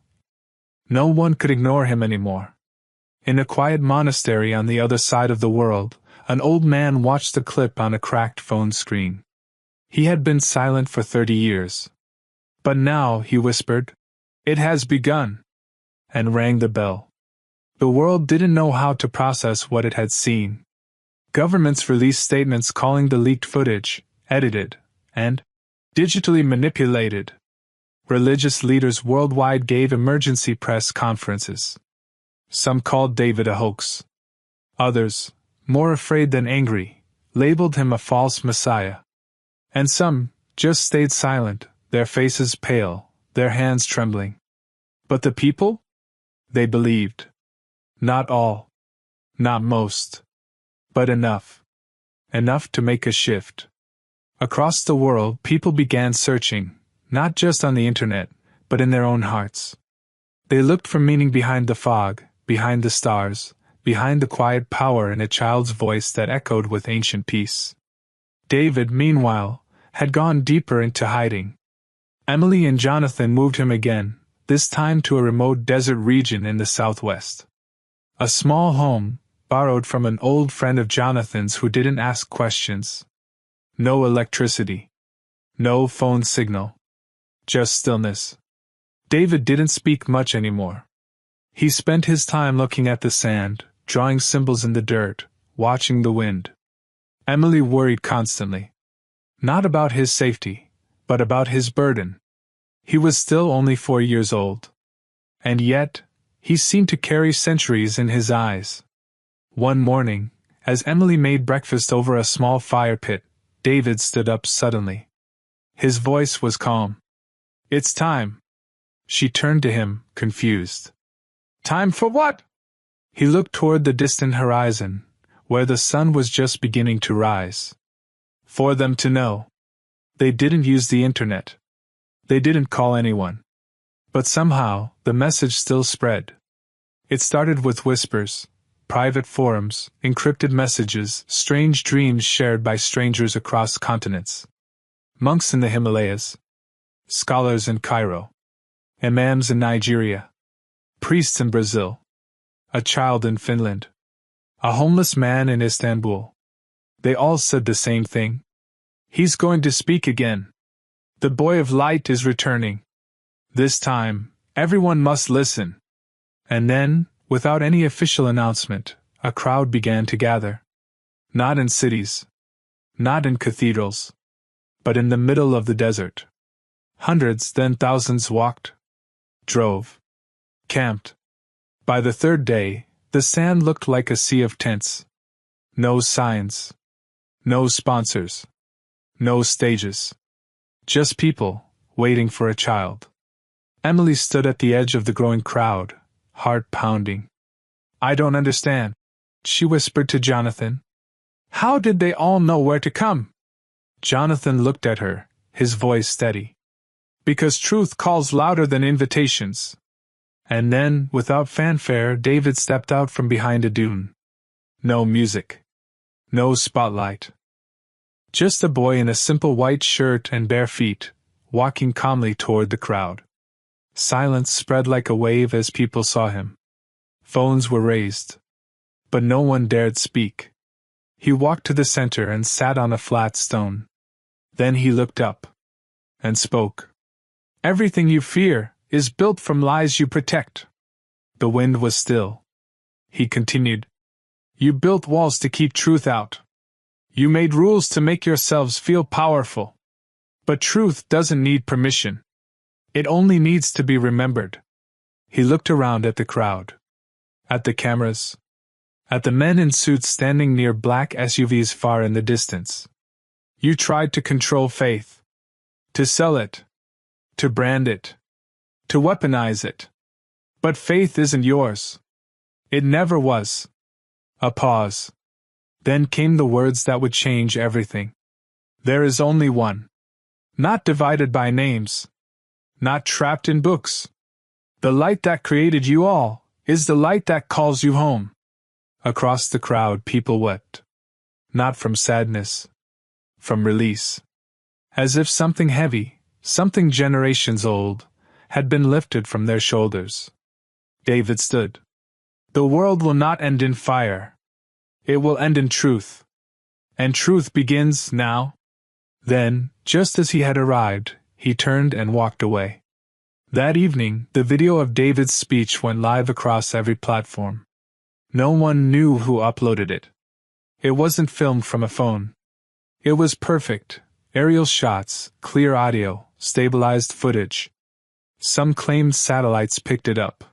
No one could ignore him anymore. In a quiet monastery on the other side of the world, an old man watched the clip on a cracked phone screen. He had been silent for 30 years. But now, he whispered, "It has begun," and rang the bell. The world didn't know how to process what it had seen. Governments released statements calling the leaked footage edited and digitally manipulated. Religious leaders worldwide gave emergency press conferences. Some called David a hoax. Others, more afraid than angry, labeled him a false messiah. And some just stayed silent, their faces pale, their hands trembling. But the people? They believed. Not all. Not most. But enough. Enough to make a shift. Across the world, people began searching, not just on the internet, but in their own hearts. They looked for meaning behind the fog, behind the stars, behind the quiet power in a child's voice that echoed with ancient peace. David, meanwhile, had gone deeper into hiding. Emily and Jonathan moved him again, this time to a remote desert region in the southwest. A small home, borrowed from an old friend of Jonathan's who didn't ask questions. No electricity. No phone signal. Just stillness. David didn't speak much anymore. He spent his time looking at the sand, drawing symbols in the dirt, watching the wind. Emily worried constantly. Not about his safety, but about his burden. He was still only 4 years old. And yet, he seemed to carry centuries in his eyes. One morning, as Emily made breakfast over a small fire pit, David stood up suddenly. His voice was calm. "It's time." She turned to him, confused. "Time for what?" He looked toward the distant horizon, where the sun was just beginning to rise. "For them to know." They didn't use the internet. They didn't call anyone. But somehow, the message still spread. It started with whispers, private forums, encrypted messages, strange dreams shared by strangers across continents. Monks in the Himalayas. Scholars in Cairo. Imams in Nigeria. Priests in Brazil. A child in Finland. A homeless man in Istanbul. They all said the same thing. "He's going to speak again. The boy of light is returning. This time, everyone must listen." And then, without any official announcement, a crowd began to gather. Not in cities. Not in cathedrals. But in the middle of the desert. Hundreds, then thousands walked. Drove. Camped. By the third day, the sand looked like a sea of tents. No signs. No sponsors. No stages. Just people, waiting for a child. Emily stood at the edge of the growing crowd, heart pounding. "I don't understand," she whispered to Jonathan. "How did they all know where to come?" Jonathan looked at her, his voice steady. "Because truth calls louder than invitations." And then, without fanfare, David stepped out from behind a dune. No music. No spotlight. Just a boy in a simple white shirt and bare feet, walking calmly toward the crowd. Silence spread like a wave as people saw him. Phones were raised. But no one dared speak. He walked to the center and sat on a flat stone. Then he looked up. And spoke. "Everything you fear is built from lies you protect." The wind was still. He continued. "You built walls to keep truth out. You made rules to make yourselves feel powerful. But truth doesn't need permission. It only needs to be remembered." He looked around at the crowd. At the cameras. At the men in suits standing near black SUVs far in the distance. "You tried to control faith. To sell it. To brand it. To weaponize it. But faith isn't yours. It never was." A pause. Then came the words that would change everything. "There is only one. Not divided by names. Not trapped in books. The light that created you all is the light that calls you home." Across the crowd, people wept. Not from sadness. From release. As if something heavy, something generations old, had been lifted from their shoulders. David stood. "The world will not end in fire. It will end in truth. And truth begins now." Then, just as he had arrived, he turned and walked away. That evening, the video of David's speech went live across every platform. No one knew who uploaded it. It wasn't filmed from a phone. It was perfect, aerial shots, clear audio, stabilized footage. Some claimed satellites picked it up.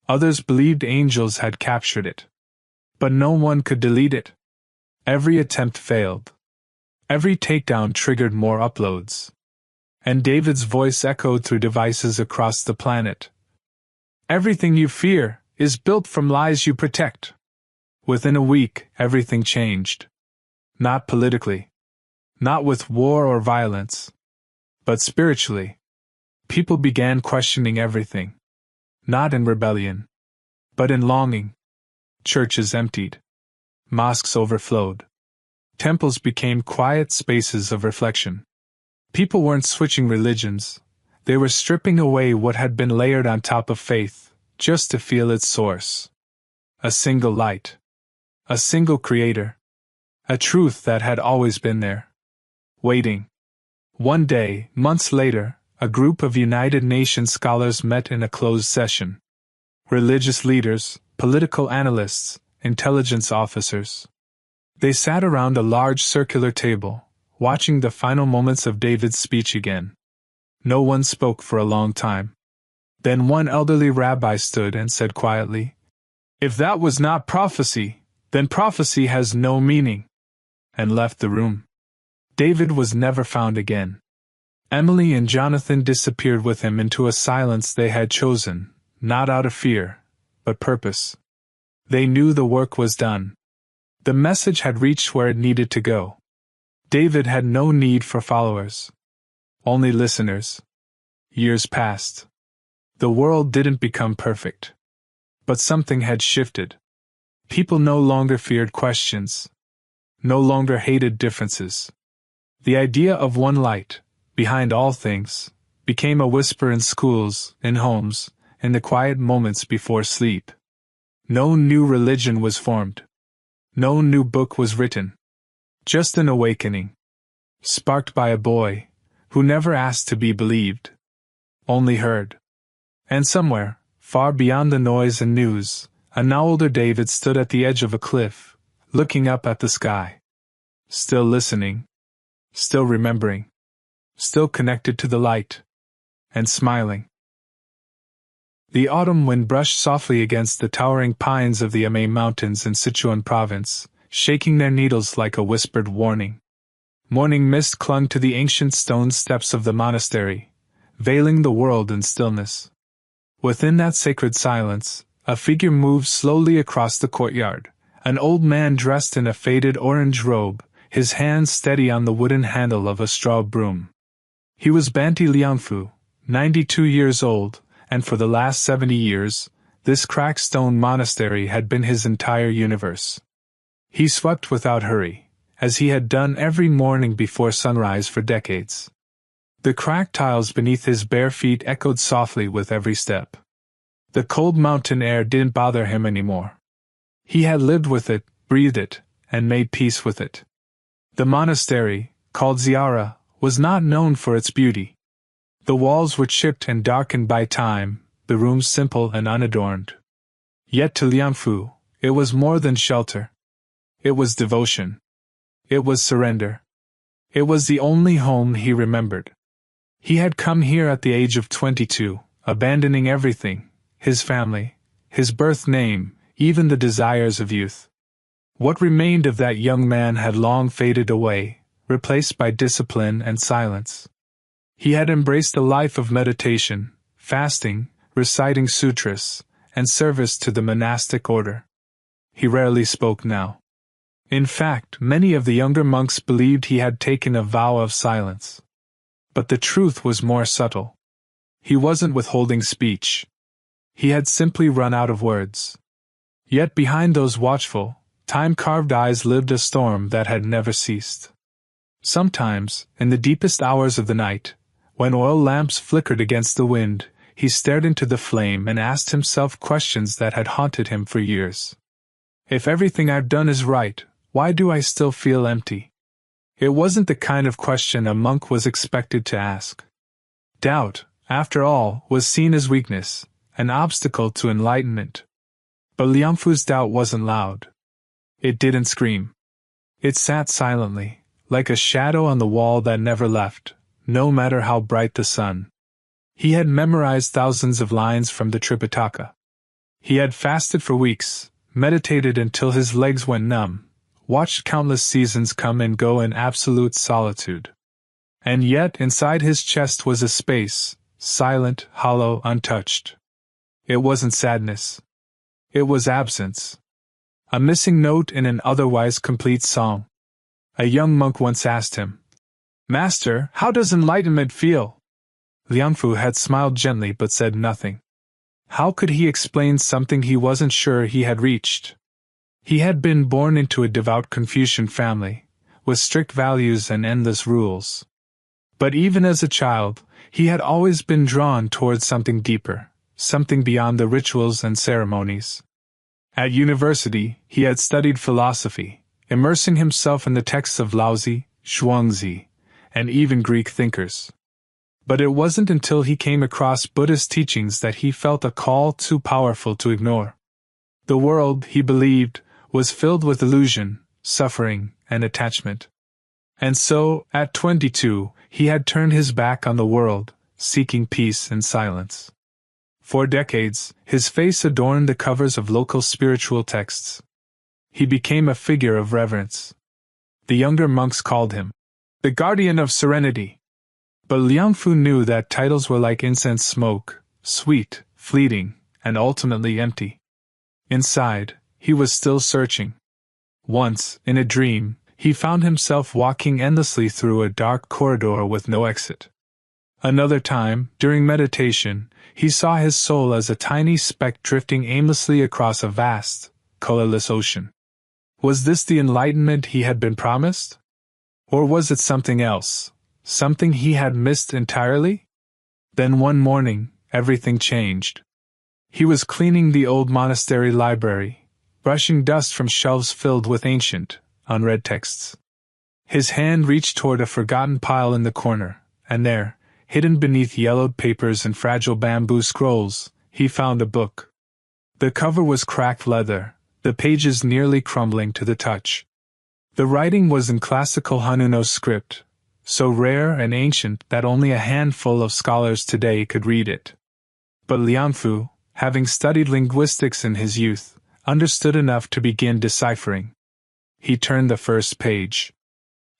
Others believed angels had captured it. But no one could delete it. Every attempt failed. Every takedown triggered more uploads. And David's voice echoed through devices across the planet. "Everything you fear is built from lies you protect." Within a week, everything changed. Not politically. Not with war or violence. But spiritually. People began questioning everything. Not in rebellion. But in longing. Churches emptied. Mosques overflowed. Temples became quiet spaces of reflection. People weren't switching religions. They were stripping away what had been layered on top of faith, just to feel its source. A single light. A single creator. A truth that had always been there. Waiting. One day, months later, a group of United Nations scholars met in a closed session. Religious leaders, political analysts, intelligence officers. They sat around a large circular table, watching the final moments of David's speech again. No one spoke for a long time. Then one elderly rabbi stood and said quietly, "If that was not prophecy, then prophecy has no meaning," and left the room. David was never found again. Emily and Jonathan disappeared with him into a silence they had chosen, not out of fear, but purpose. They knew the work was done. The message had reached where it needed to go. David had no need for followers. Only listeners. Years passed. The world didn't become perfect. But something had shifted. People no longer feared questions. No longer hated differences. The idea of one light, behind all things, became a whisper in schools, in homes, in the quiet moments before sleep. No new religion was formed. No new book was written. Just an awakening. Sparked by a boy, who never asked to be believed. Only heard. And somewhere, far beyond the noise and news, a now older David stood at the edge of a cliff, looking up at the sky. Still listening. Still remembering. Still connected to the light. And smiling. The autumn wind brushed softly against the towering pines of the Ummah mountains in Sichuan province, shaking their needles like a whispered warning. Morning mist clung to the ancient stone steps of the monastery, veiling the world in stillness. Within that sacred silence, a figure moved slowly across the courtyard, an old man dressed in a faded orange robe, his hand steady on the wooden handle of a straw broom. He was Banti Liangfu, 92 years old, and for the last 70 years, this cracked stone monastery had been his entire universe. He swept without hurry, as he had done every morning before sunrise for decades. The cracked tiles beneath his bare feet echoed softly with every step. The cold mountain air didn't bother him anymore. He had lived with it, breathed it, and made peace with it. The monastery, called Ziara, was not known for its beauty. The walls were chipped and darkened by time, the rooms simple and unadorned. Yet to Liangfu, it was more than shelter. It was devotion. It was surrender. It was the only home he remembered. He had come here at the age of 22, abandoning everything, his family, his birth name, even the desires of youth. What remained of that young man had long faded away, replaced by discipline and silence. He had embraced a life of meditation, fasting, reciting sutras, and service to the monastic order. He rarely spoke now. In fact, many of the younger monks believed he had taken a vow of silence. But the truth was more subtle. He wasn't withholding speech. He had simply run out of words. Yet behind those watchful, time-carved eyes lived a storm that had never ceased. Sometimes, in the deepest hours of the night, when oil lamps flickered against the wind, he stared into the flame and asked himself questions that had haunted him for years. If everything I've done is right, why do I still feel empty? It wasn't the kind of question a monk was expected to ask. Doubt, after all, was seen as weakness, an obstacle to enlightenment. But Liangfu's doubt wasn't loud. It didn't scream. It sat silently, like a shadow on the wall that never left, no matter how bright the sun. He had memorized thousands of lines from the Tripitaka. He had fasted for weeks, meditated until his legs went numb, watched countless seasons come and go in absolute solitude. And yet inside his chest was a space, silent, hollow, untouched. It wasn't sadness. It was absence. A missing note in an otherwise complete song. A young monk once asked him, "Master, how does enlightenment feel?" Liangfu had smiled gently but said nothing. How could he explain something he wasn't sure he had reached? He had been born into a devout Confucian family, with strict values and endless rules. But even as a child, he had always been drawn towards something deeper, something beyond the rituals and ceremonies. At university, he had studied philosophy, immersing himself in the texts of Laozi, Zhuangzi, and even Greek thinkers. But it wasn't until he came across Buddhist teachings that he felt a call too powerful to ignore. The world, he believed, was filled with illusion, suffering, and attachment. And so, at 22, he had turned his back on the world, seeking peace and silence. For decades, his face adorned the covers of local spiritual texts. He became a figure of reverence. The younger monks called him the guardian of serenity. But Liangfu knew that titles were like incense smoke, sweet, fleeting, and ultimately empty. Inside, he was still searching. Once, in a dream, he found himself walking endlessly through a dark corridor with no exit. Another time, during meditation, he saw his soul as a tiny speck drifting aimlessly across a vast, colorless ocean. Was this the enlightenment he had been promised? Or was it something else, something he had missed entirely? Then one morning, everything changed. He was cleaning the old monastery library, brushing dust from shelves filled with ancient, unread texts. His hand reached toward a forgotten pile in the corner, and there, hidden beneath yellowed papers and fragile bamboo scrolls, he found a book. The cover was cracked leather, the pages nearly crumbling to the touch. The writing was in classical Hanuno script, so rare and ancient that only a handful of scholars today could read it. But Liangfu, having studied linguistics in his youth, understood enough to begin deciphering. He turned the first page.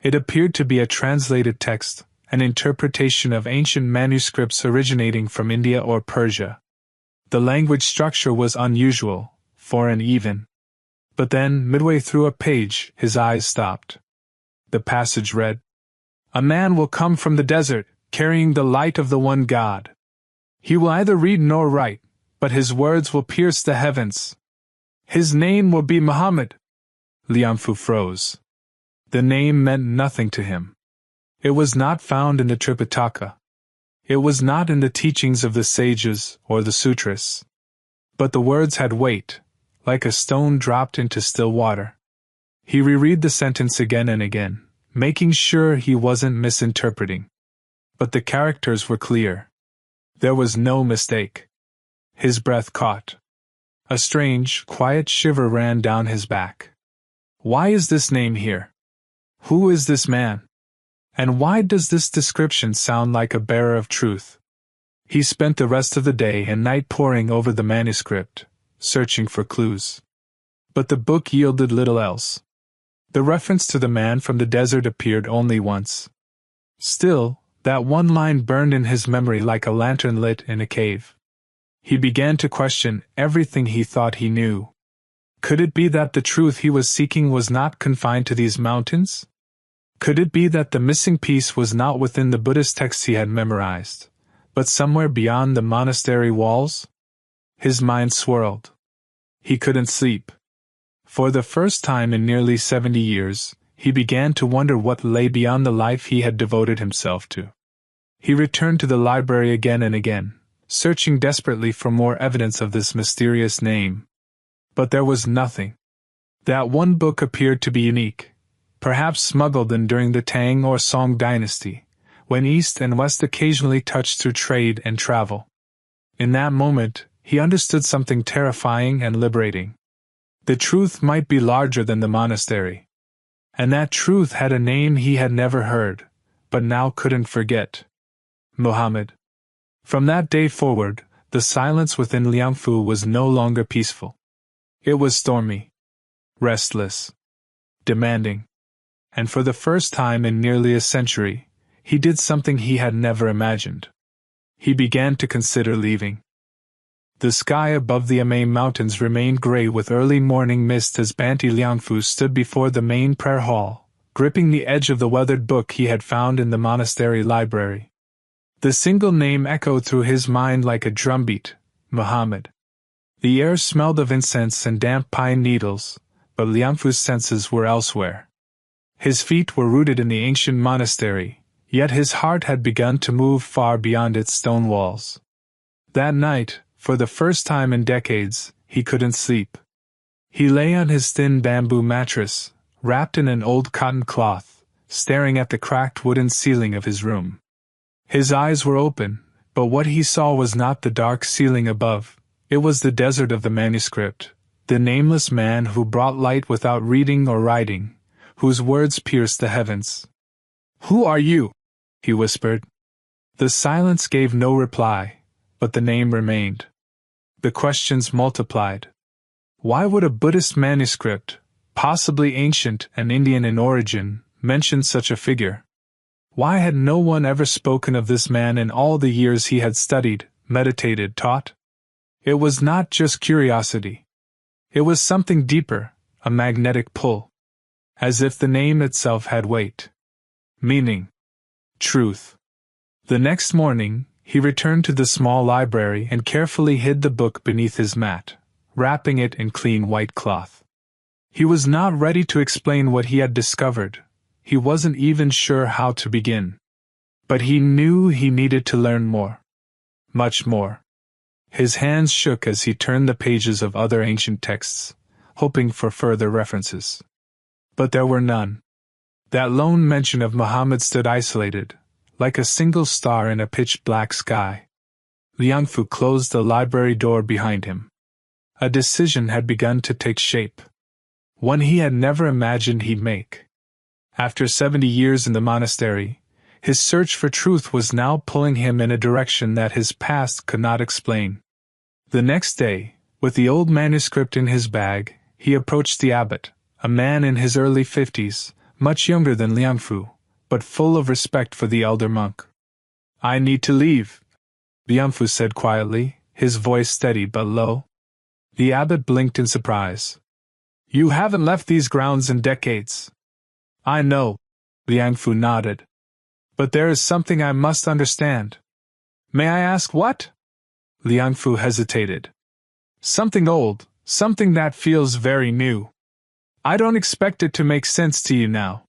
It appeared to be a translated text, an interpretation of ancient manuscripts originating from India or Persia. The language structure was unusual, foreign even. But then, midway through a page, his eyes stopped. The passage read, "A man will come from the desert, carrying the light of the one God. He will neither read nor write, but his words will pierce the heavens. His name will be Muhammad." Liangfu froze. The name meant nothing to him. It was not found in the Tripitaka. It was not in the teachings of the sages or the sutras. But the words had weight, like a stone dropped into still water. He reread the sentence again and again, making sure he wasn't misinterpreting. But the characters were clear. There was no mistake. His breath caught. A strange, quiet shiver ran down his back. Why is this name here? Who is this man? And why does this description sound like a bearer of truth? He spent the rest of the day and night poring over the manuscript, searching for clues. But the book yielded little else. The reference to the man from the desert appeared only once. Still, that one line burned in his memory like a lantern lit in a cave. He began to question everything he thought he knew. Could it be that the truth he was seeking was not confined to these mountains? Could it be that the missing piece was not within the Buddhist texts he had memorized, but somewhere beyond the monastery walls? His mind swirled. He couldn't sleep. For the first time in nearly 70 years, he began to wonder what lay beyond the life he had devoted himself to. He returned to the library again and again, searching desperately for more evidence of this mysterious name. But there was nothing. That one book appeared to be unique, perhaps smuggled in during the Tang or Song dynasty, when East and West occasionally touched through trade and travel. In that moment, he understood something terrifying and liberating. The truth might be larger than the monastery. And that truth had a name he had never heard, but now couldn't forget. Muhammad. From that day forward, the silence within Liangfu was no longer peaceful. It was stormy, restless, demanding. And for the first time in nearly a century, he did something he had never imagined. He began to consider leaving. The sky above the Ummah mountains remained gray with early morning mist as Banti Liangfu stood before the main prayer hall, gripping the edge of the weathered book he had found in the monastery library. The single name echoed through his mind like a drumbeat, Muhammad. The air smelled of incense and damp pine needles, but Liangfu's senses were elsewhere. His feet were rooted in the ancient monastery, yet his heart had begun to move far beyond its stone walls. That night, for the first time in decades, he couldn't sleep. He lay on his thin bamboo mattress, wrapped in an old cotton cloth, staring at the cracked wooden ceiling of his room. His eyes were open, but what he saw was not the dark ceiling above, it was the desert of the manuscript, the nameless man who brought light without reading or writing, whose words pierced the heavens. "Who are you?" he whispered. The silence gave no reply, but the name remained. The questions multiplied. Why would a Buddhist manuscript, possibly ancient and Indian in origin, mention such a figure? Why had no one ever spoken of this man in all the years he had studied, meditated, taught? It was not just curiosity. It was something deeper, a magnetic pull. As if the name itself had weight. Meaning. Truth. The next morning, he returned to the small library and carefully hid the book beneath his mat, wrapping it in clean white cloth. He was not ready to explain what he had discovered. He wasn't even sure how to begin. But he knew he needed to learn more. Much more. His hands shook as he turned the pages of other ancient texts, hoping for further references. But there were none. That lone mention of Muhammad stood isolated, like a single star in a pitch-black sky. Liang Fu closed the library door behind him. A decision had begun to take shape. One he had never imagined he'd make. After 70 years in the monastery, his search for truth was now pulling him in a direction that his past could not explain. The next day, with the old manuscript in his bag, he approached the abbot, a man in his early 50s, much younger than Liang Fu, but full of respect for the elder monk. "I need to leave," Liang Fu said quietly, his voice steady but low. The abbot blinked in surprise. "You haven't left these grounds in decades." "I know," Liang Fu nodded. "But there is something I must understand." "May I ask what?" Liang Fu hesitated. "Something old, something that feels very new. I don't expect it to make sense to you now."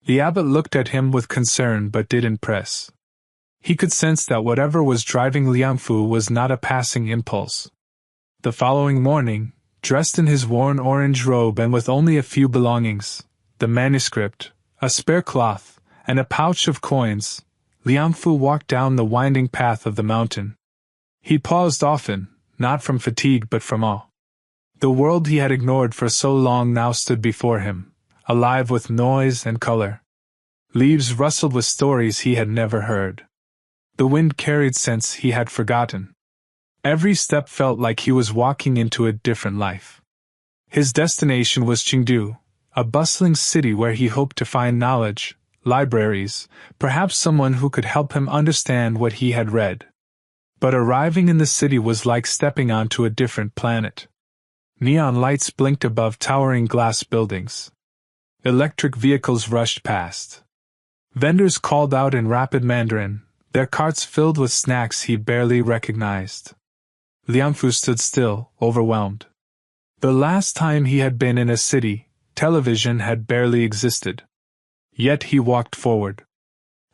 The abbot looked at him with concern but didn't press. He could sense that whatever was driving Liang Fu was not a passing impulse. The following morning, dressed in his worn orange robe and with only a few belongings, the manuscript, a spare cloth, and a pouch of coins, Liang Fu walked down the winding path of the mountain. He paused often, not from fatigue but from awe. The world he had ignored for so long now stood before him, alive with noise and color. Leaves rustled with stories he had never heard. The wind carried scents he had forgotten. Every step felt like he was walking into a different life. His destination was Chengdu, a bustling city where he hoped to find knowledge, libraries, perhaps someone who could help him understand what he had read. But arriving in the city was like stepping onto a different planet. Neon lights blinked above towering glass buildings. Electric vehicles rushed past. Vendors called out in rapid Mandarin, their carts filled with snacks he barely recognized. Liang Fu stood still, overwhelmed. The last time he had been in a city, television had barely existed. Yet he walked forward.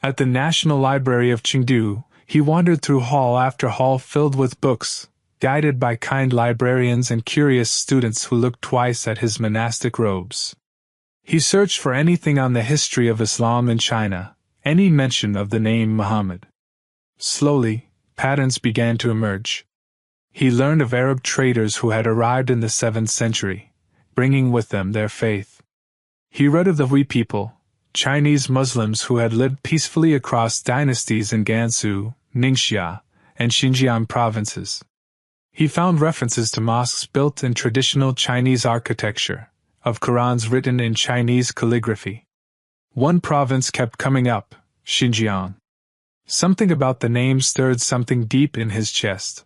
At the National Library of Chengdu, he wandered through hall after hall filled with books, guided by kind librarians and curious students who looked twice at his monastic robes. He searched for anything on the history of Islam in China, any mention of the name Muhammad. Slowly, patterns began to emerge. He learned of Arab traders who had arrived in the 7th century, bringing with them their faith. He read of the Hui people, Chinese Muslims who had lived peacefully across dynasties in Gansu, Ningxia, and Xinjiang provinces. He found references to mosques built in traditional Chinese architecture, of Qur'ans written in Chinese calligraphy. One province kept coming up, Xinjiang. Something about the name stirred something deep in his chest.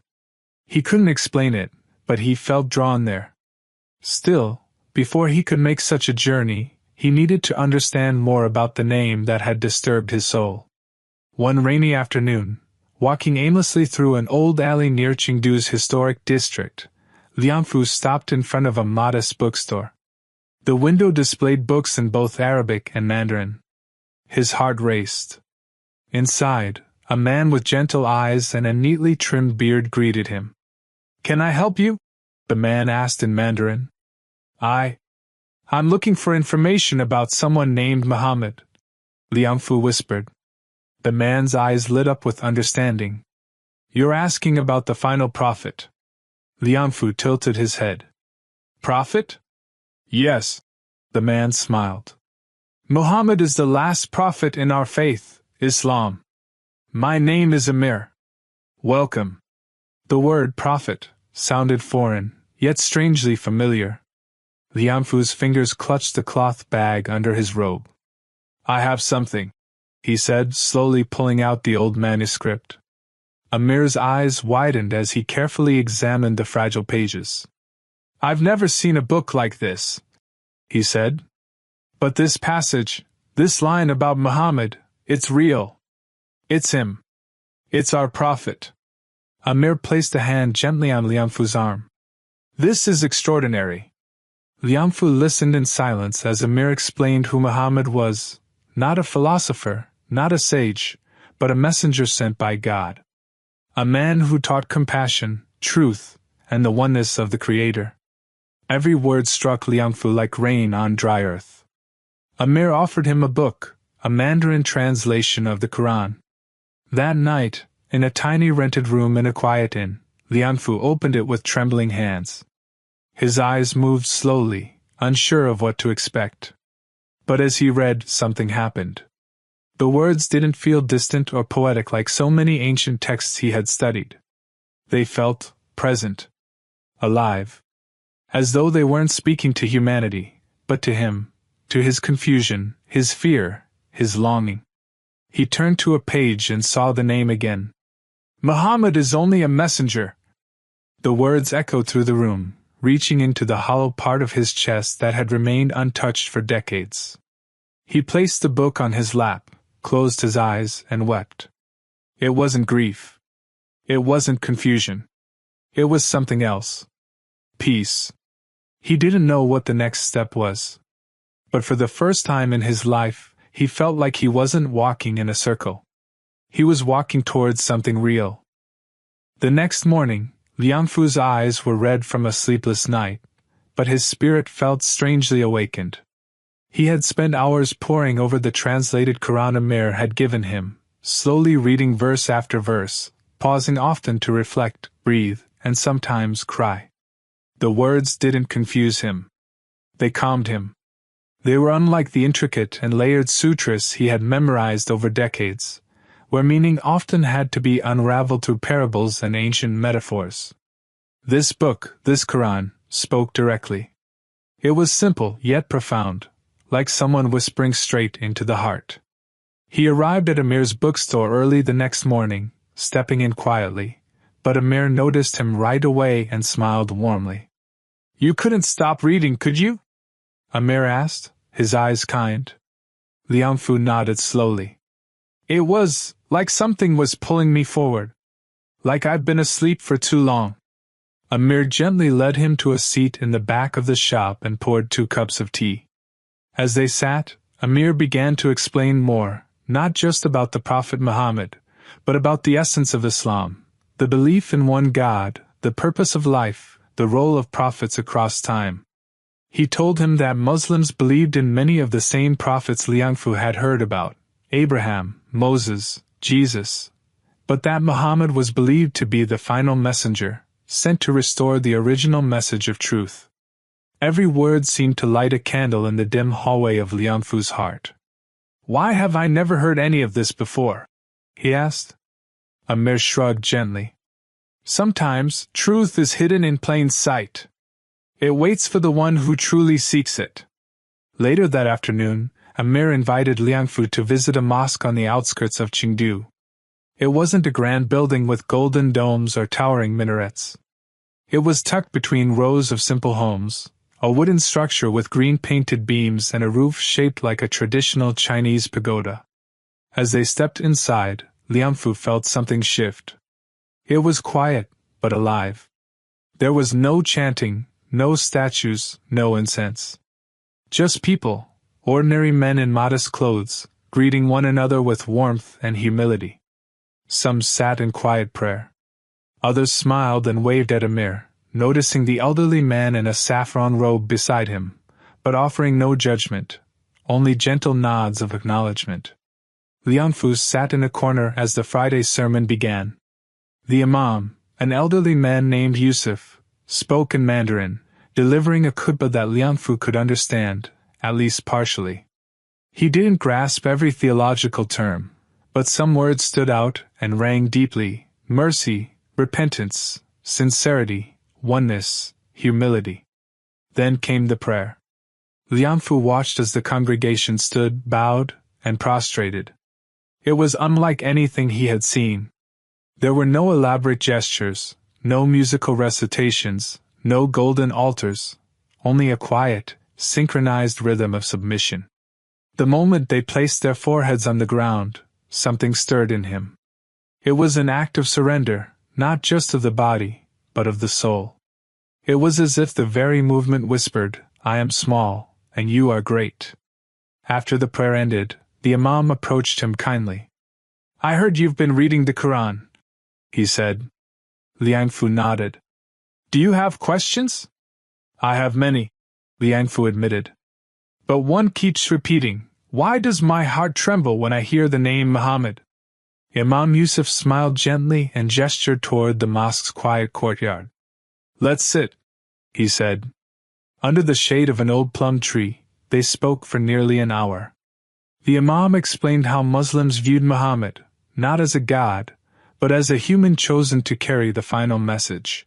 He couldn't explain it, but he felt drawn there. Still, before he could make such a journey, he needed to understand more about the name that had disturbed his soul. One rainy afternoon, walking aimlessly through an old alley near Chengdu's historic district, Liang Fu stopped in front of a modest bookstore. The window displayed books in both Arabic and Mandarin. His heart raced. Inside, a man with gentle eyes and a neatly trimmed beard greeted him. "Can I help you?" the man asked in Mandarin. I'm looking for information about someone named Muhammad," Liangfu whispered. The man's eyes lit up with understanding. You're asking about the final prophet. Liangfu tilted his head. Prophet? Yes. The man smiled. Muhammad is the last prophet in our faith, Islam. My name is Amir. Welcome. The word prophet sounded foreign, yet strangely familiar. Liangfu's fingers clutched the cloth bag under his robe. I have something, he said, slowly pulling out the old manuscript. Amir's eyes widened as he carefully examined the fragile pages. I've never seen a book like this, he said. But this passage, this line about Muhammad, it's real. It's him. It's our prophet. Amir placed a hand gently on Liangfu's arm. This is extraordinary. Liangfu listened in silence as Amir explained who Muhammad was, not a philosopher, not a sage, but a messenger sent by God. A man who taught compassion, truth, and the oneness of the Creator. Every word struck Liangfu like rain on dry earth. Amir offered him a book, a Mandarin translation of the Qur'an. That night, in a tiny rented room in a quiet inn, Liangfu opened it with trembling hands. His eyes moved slowly, unsure of what to expect. But as he read, something happened. The words didn't feel distant or poetic like so many ancient texts he had studied. They felt present, alive, as though they weren't speaking to humanity, but to him, to his confusion, his fear, his longing. He turned to a page and saw the name again. Muhammad is only a messenger. The words echoed through the room, reaching into the hollow part of his chest that had remained untouched for decades. He placed the book on his lap, closed his eyes, and wept. It wasn't grief. It wasn't confusion. It was something else. Peace. He didn't know what the next step was. But for the first time in his life, he felt like he wasn't walking in a circle. He was walking towards something real. The next morning, Liangfu's eyes were red from a sleepless night, but his spirit felt strangely awakened. He had spent hours poring over the translated Qur'an Amir had given him, slowly reading verse after verse, pausing often to reflect, breathe, and sometimes cry. The words didn't confuse him. They calmed him. They were unlike the intricate and layered sutras he had memorized over decades, where meaning often had to be unraveled through parables and ancient metaphors. This book, this Qur'an, spoke directly. It was simple yet profound, like someone whispering straight into the heart. He arrived at Amir's bookstore early the next morning, stepping in quietly, but Amir noticed him right away and smiled warmly. You couldn't stop reading, could you? Amir asked, his eyes kind. Liangfu nodded slowly. It was like something was pulling me forward. Like I've been asleep for too long. Amir gently led him to a seat in the back of the shop and poured 2 cups of tea. As they sat, Amir began to explain more, not just about the Prophet Muhammad, but about the essence of Islam, the belief in one God, the purpose of life, the role of prophets across time. He told him that Muslims believed in many of the same prophets Liangfu had heard about, Abraham, Moses, Jesus, but that Muhammad was believed to be the final messenger, sent to restore the original message of truth. Every word seemed to light a candle in the dim hallway of Liangfu's heart. Why have I never heard any of this before? He asked. Amir shrugged gently. Sometimes, truth is hidden in plain sight. It waits for the one who truly seeks it. Later that afternoon, Amir invited Liangfu to visit a mosque on the outskirts of Chengdu. It wasn't a grand building with golden domes or towering minarets. It was tucked between rows of simple homes, a wooden structure with green-painted beams and a roof shaped like a traditional Chinese pagoda. As they stepped inside, Liangfu felt something shift. It was quiet, but alive. There was no chanting, no statues, no incense. Just people, ordinary men in modest clothes, greeting one another with warmth and humility. Some sat in quiet prayer. Others smiled and waved at Amir, noticing the elderly man in a saffron robe beside him, but offering no judgment, only gentle nods of acknowledgement. Lianfu sat in a corner as the Friday sermon began. The Imam, an elderly man named Yusuf, spoke in Mandarin, delivering a khutbah that Lianfu could understand, at least partially. He didn't grasp every theological term, but some words stood out and rang deeply: mercy, repentance, sincerity, oneness, humility. Then came the prayer. Lianfu watched as the congregation stood, bowed, and prostrated. It was unlike anything he had seen. There were no elaborate gestures, no musical recitations, no golden altars, only a quiet, synchronized rhythm of submission. The moment they placed their foreheads on the ground, something stirred in him. It was an act of surrender, not just of the body, but of the soul. It was as if the very movement whispered, "I am small, and you are great." After the prayer ended, the Imam approached him kindly. "I heard you've been reading the Qur'an," he said. Lianfu nodded. "Do you have questions?" "I have many," Lianfu admitted. "But one keeps repeating, why does my heart tremble when I hear the name Muhammad?" Imam Yusuf smiled gently and gestured toward the mosque's quiet courtyard. "Let's sit," he said. Under the shade of an old plum tree, they spoke for nearly an hour. The Imam explained how Muslims viewed Muhammad, not as a god, but as a human chosen to carry the final message.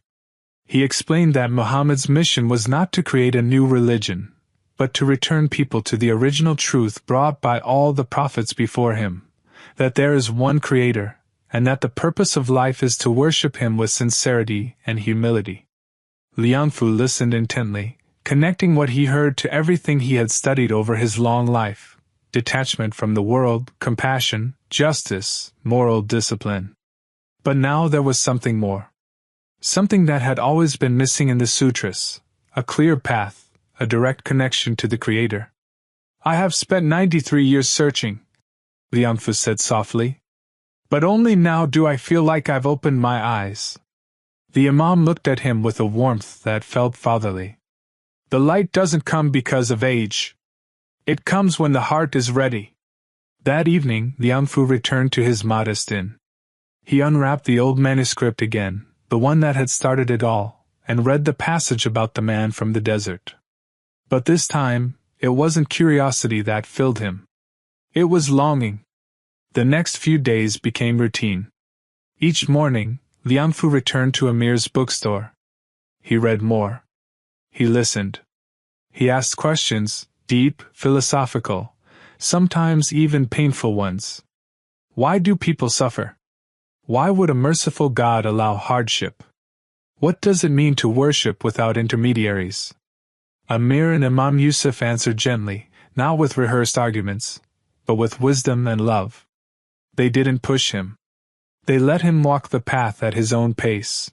He explained that Muhammad's mission was not to create a new religion, but to return people to the original truth brought by all the prophets before him, that there is one Creator, and that the purpose of life is to worship Him with sincerity and humility. Lianfu listened intently, connecting what he heard to everything he had studied over his long life: detachment from the world, compassion, justice, moral discipline. But now there was something more. Something that had always been missing in the sutras: a clear path, a direct connection to the Creator. "I have spent 93 years searching," Lianfu said softly. "But only now do I feel like I've opened my eyes." The Imam looked at him with a warmth that felt fatherly. "The light doesn't come because of age. It comes when the heart is ready." That evening, Lianfu returned to his modest inn. He unwrapped the old manuscript again, the one that had started it all, and read the passage about the man from the desert. But this time, it wasn't curiosity that filled him. It was longing. The next few days became routine. Each morning, Lianfu returned to Amir's bookstore. He read more. He listened. He asked questions, deep, philosophical, sometimes even painful ones. Why do people suffer? Why would a merciful God allow hardship? What does it mean to worship without intermediaries? Amir and Imam Yusuf answered gently, not with rehearsed arguments, but with wisdom and love. They didn't push him. They let him walk the path at his own pace.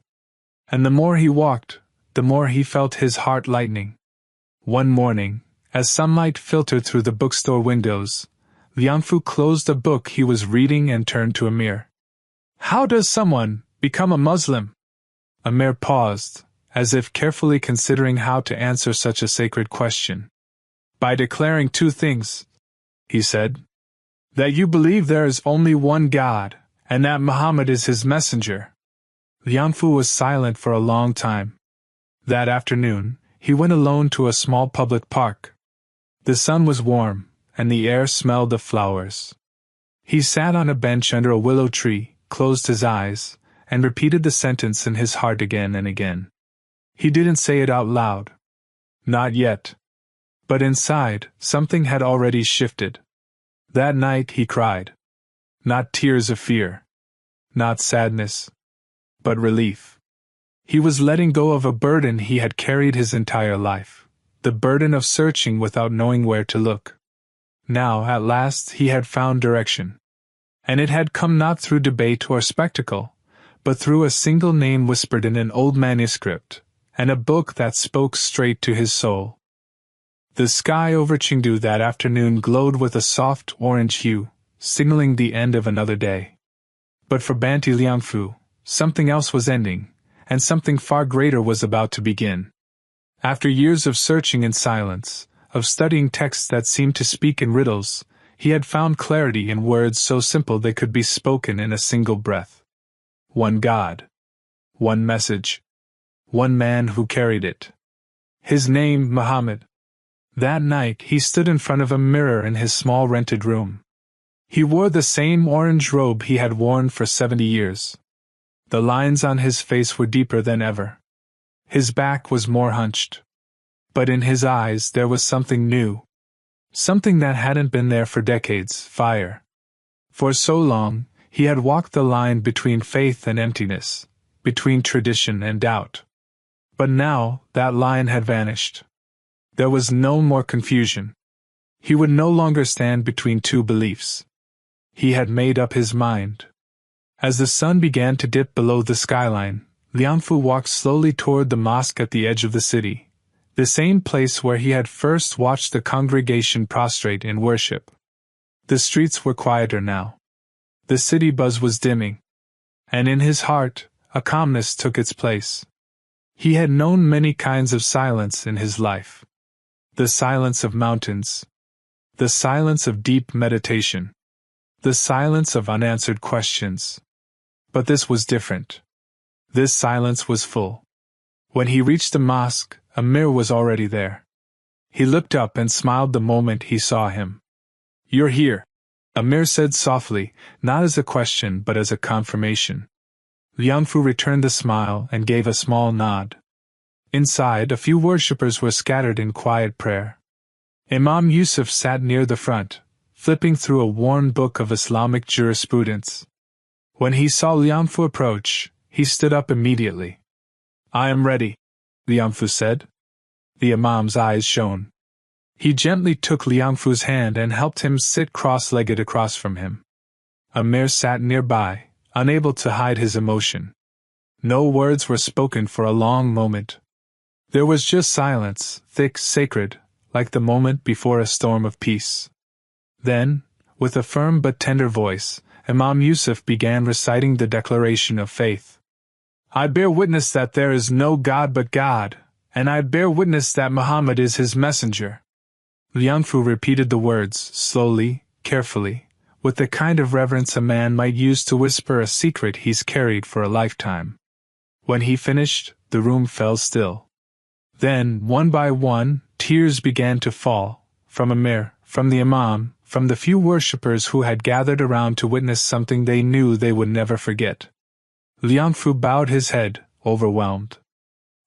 And the more he walked, the more he felt his heart lightening. One morning, as sunlight filtered through the bookstore windows, Lianfu closed a book he was reading and turned to Amir. "How does someone become a Muslim?" Amir paused, as if carefully considering how to answer such a sacred question. "By declaring two things," he said. "That you believe there is only one God, and that Muhammad is his messenger." Lianfu was silent for a long time. That afternoon, he went alone to a small public park. The sun was warm, and the air smelled of flowers. He sat on a bench under a willow tree, closed his eyes, and repeated the sentence in his heart again and again. He didn't say it out loud. Not yet. But inside, something had already shifted. That night he cried. Not tears of fear. Not sadness. But relief. He was letting go of a burden he had carried his entire life, the burden of searching without knowing where to look. Now, at last, he had found direction. And it had come not through debate or spectacle, but through a single name whispered in an old manuscript, and a book that spoke straight to his soul. The sky over Chengdu that afternoon glowed with a soft orange hue, signaling the end of another day. But for Banti Lianfu, something else was ending, and something far greater was about to begin. After years of searching in silence, of studying texts that seemed to speak in riddles, he had found clarity in words so simple they could be spoken in a single breath. One God. One message. One man who carried it. His name, Muhammad. That night he stood in front of a mirror in his small rented room. He wore the same orange robe he had worn for 70 years. The lines on his face were deeper than ever. His back was more hunched. But in his eyes there was something new. Something that hadn't been there for decades, fire. For so long, he had walked the line between faith and emptiness, between tradition and doubt. But now, that line had vanished. There was no more confusion. He would no longer stand between two beliefs. He had made up his mind. As the sun began to dip below the skyline, Liangfu walked slowly toward the mosque at the edge of the city, the same place where he had first watched the congregation prostrate in worship. The streets were quieter now. The city buzz was dimming. And in his heart, a calmness took its place. He had known many kinds of silence in his life. The silence of mountains. The silence of deep meditation. The silence of unanswered questions. But this was different. This silence was full. When he reached the mosque, Amir was already there. He looked up and smiled the moment he saw him. "You're here," Amir said softly, not as a question but as a confirmation. Liangfu returned the smile and gave a small nod. Inside, a few worshippers were scattered in quiet prayer. Imam Yusuf sat near the front, flipping through a worn book of Islamic jurisprudence. When he saw Liangfu approach, he stood up immediately. "I am ready," Liangfu said. The Imam's eyes shone. He gently took Liangfu's hand and helped him sit cross-legged across from him. Amir sat nearby, unable to hide his emotion. No words were spoken for a long moment. There was just silence, thick, sacred, like the moment before a storm of peace. Then, with a firm but tender voice, Imam Yusuf began reciting the declaration of faith. "I bear witness that there is no God but God, and I bear witness that Muhammad is his messenger." Liangfu repeated the words, slowly, carefully, with the kind of reverence a man might use to whisper a secret he's carried for a lifetime. When he finished, the room fell still. Then, one by one, tears began to fall, from Amir, from the Imam, from the few worshippers who had gathered around to witness something they knew they would never forget. Liangfu bowed his head, overwhelmed.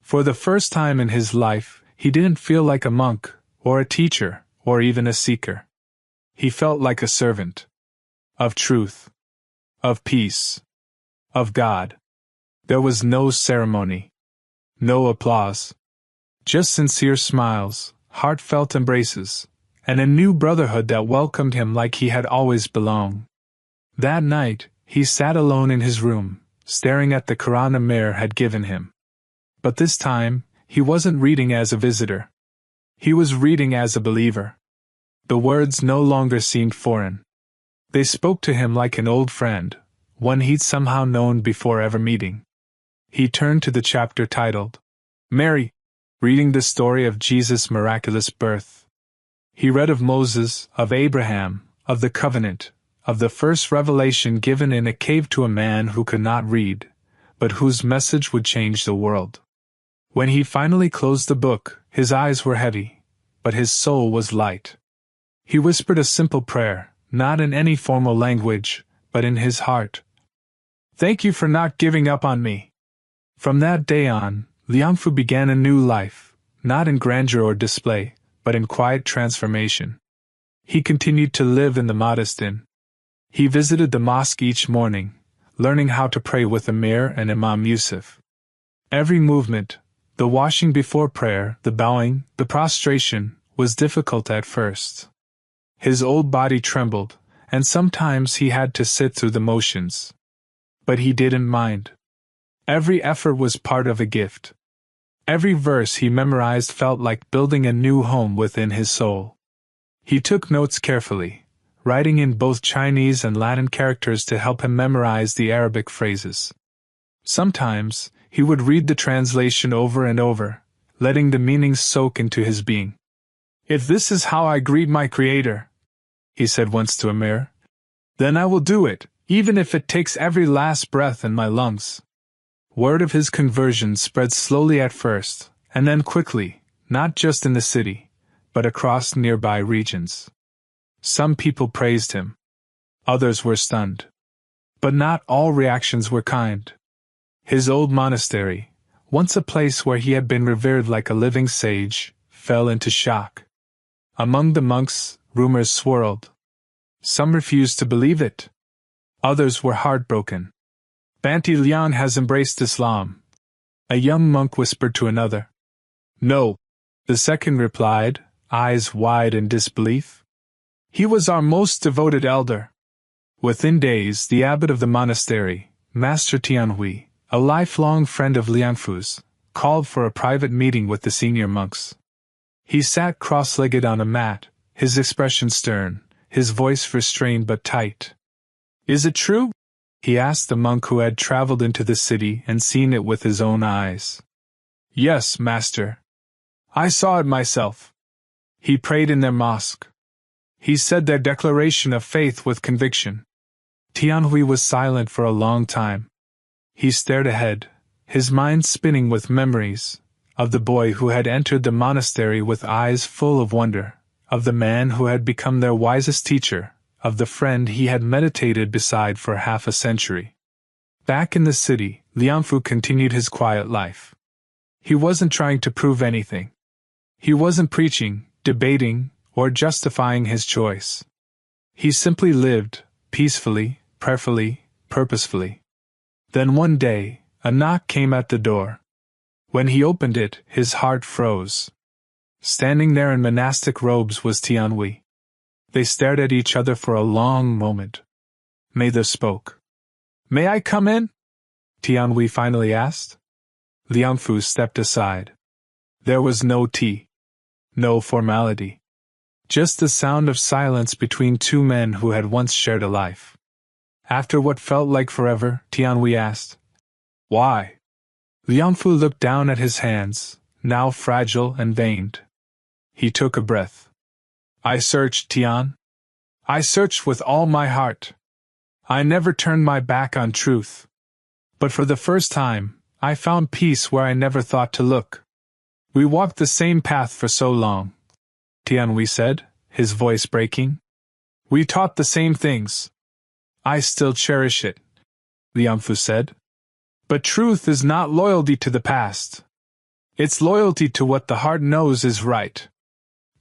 For the first time in his life, he didn't feel like a monk, or a teacher, or even a seeker. He felt like a servant. Of truth. Of peace. Of God. There was no ceremony. No applause. Just sincere smiles, heartfelt embraces, and a new brotherhood that welcomed him like he had always belonged. That night, he sat alone in his room, staring at the Qur'an Amir had given him. But this time, he wasn't reading as a visitor. He was reading as a believer. The words no longer seemed foreign. They spoke to him like an old friend, one he'd somehow known before ever meeting. He turned to the chapter titled, Mary, reading the story of Jesus' miraculous birth. He read of Moses, of Abraham, of the covenant, of the first revelation given in a cave to a man who could not read, but whose message would change the world. When he finally closed the book, his eyes were heavy, but his soul was light. He whispered a simple prayer, not in any formal language, but in his heart. "Thank you for not giving up on me." From that day on, Liangfu began a new life, not in grandeur or display, but in quiet transformation. He continued to live in the modest inn. He visited the mosque each morning, learning how to pray with Amir and Imam Yusuf. Every movement, the washing before prayer, the bowing, the prostration, was difficult at first. His old body trembled, and sometimes he had to sit through the motions. But he didn't mind. Every effort was part of a gift. Every verse he memorized felt like building a new home within his soul. He took notes carefully, writing in both Chinese and Latin characters to help him memorize the Arabic phrases. Sometimes, he would read the translation over and over, letting the meanings soak into his being. "If this is how I greet my Creator," he said once to a mirror, "then I will do it, even if it takes every last breath in my lungs." Word of his conversion spread slowly at first, and then quickly, not just in the city, but across nearby regions. Some people praised him. Others were stunned. But not all reactions were kind. His old monastery, once a place where he had been revered like a living sage, fell into shock. Among the monks, rumors swirled. Some refused to believe it. Others were heartbroken. "Banti Liang has embraced Islam," a young monk whispered to another. "No," the second replied, eyes wide in disbelief. "He was our most devoted elder." Within days, the abbot of the monastery, Master Tianhui, a lifelong friend of Liangfu's, called for a private meeting with the senior monks. He sat cross-legged on a mat, his expression stern, his voice restrained but tight. "Is it true?" he asked the monk who had traveled into the city and seen it with his own eyes. "Yes, master. I saw it myself." He prayed in their mosque. He said their declaration of faith with conviction. Tianhui was silent for a long time. He stared ahead, his mind spinning with memories, of the boy who had entered the monastery with eyes full of wonder, of the man who had become their wisest teacher, of the friend he had meditated beside for half a century. Back in the city, Liangfu continued his quiet life. He wasn't trying to prove anything. He wasn't preaching, debating, or justifying his choice. He simply lived, peacefully, prayerfully, purposefully. Then one day, a knock came at the door. When he opened it, his heart froze. Standing there in monastic robes was Tianhui. They stared at each other for a long moment. Neither spoke. "May I come in?" Tianhui finally asked. Liangfu stepped aside. There was no tea. No formality. Just the sound of silence between two men who had once shared a life. After what felt like forever, Tianhui asked, "Why?" Liangfu looked down at his hands, now fragile and veined. He took a breath. "I searched, Tian. I searched with all my heart. I never turned my back on truth. But for the first time, I found peace where I never thought to look." "We walked the same path for so long," Tianhui said, his voice breaking. "We taught the same things. I still cherish it," Liangfu said. "But truth is not loyalty to the past. It's loyalty to what the heart knows is right."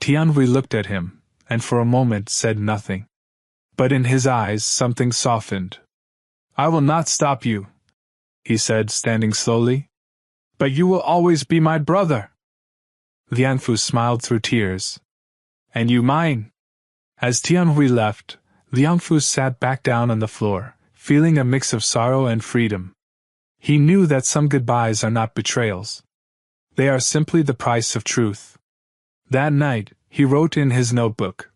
Tianhui looked at him, and for a moment said nothing. But in his eyes something softened. "I will not stop you," he said, standing slowly. "But you will always be my brother." Liangfu smiled through tears. "And you mine." As Tianhui left, Liangfu sat back down on the floor, feeling a mix of sorrow and freedom. He knew that some goodbyes are not betrayals. They are simply the price of truth. That night, he wrote in his notebook,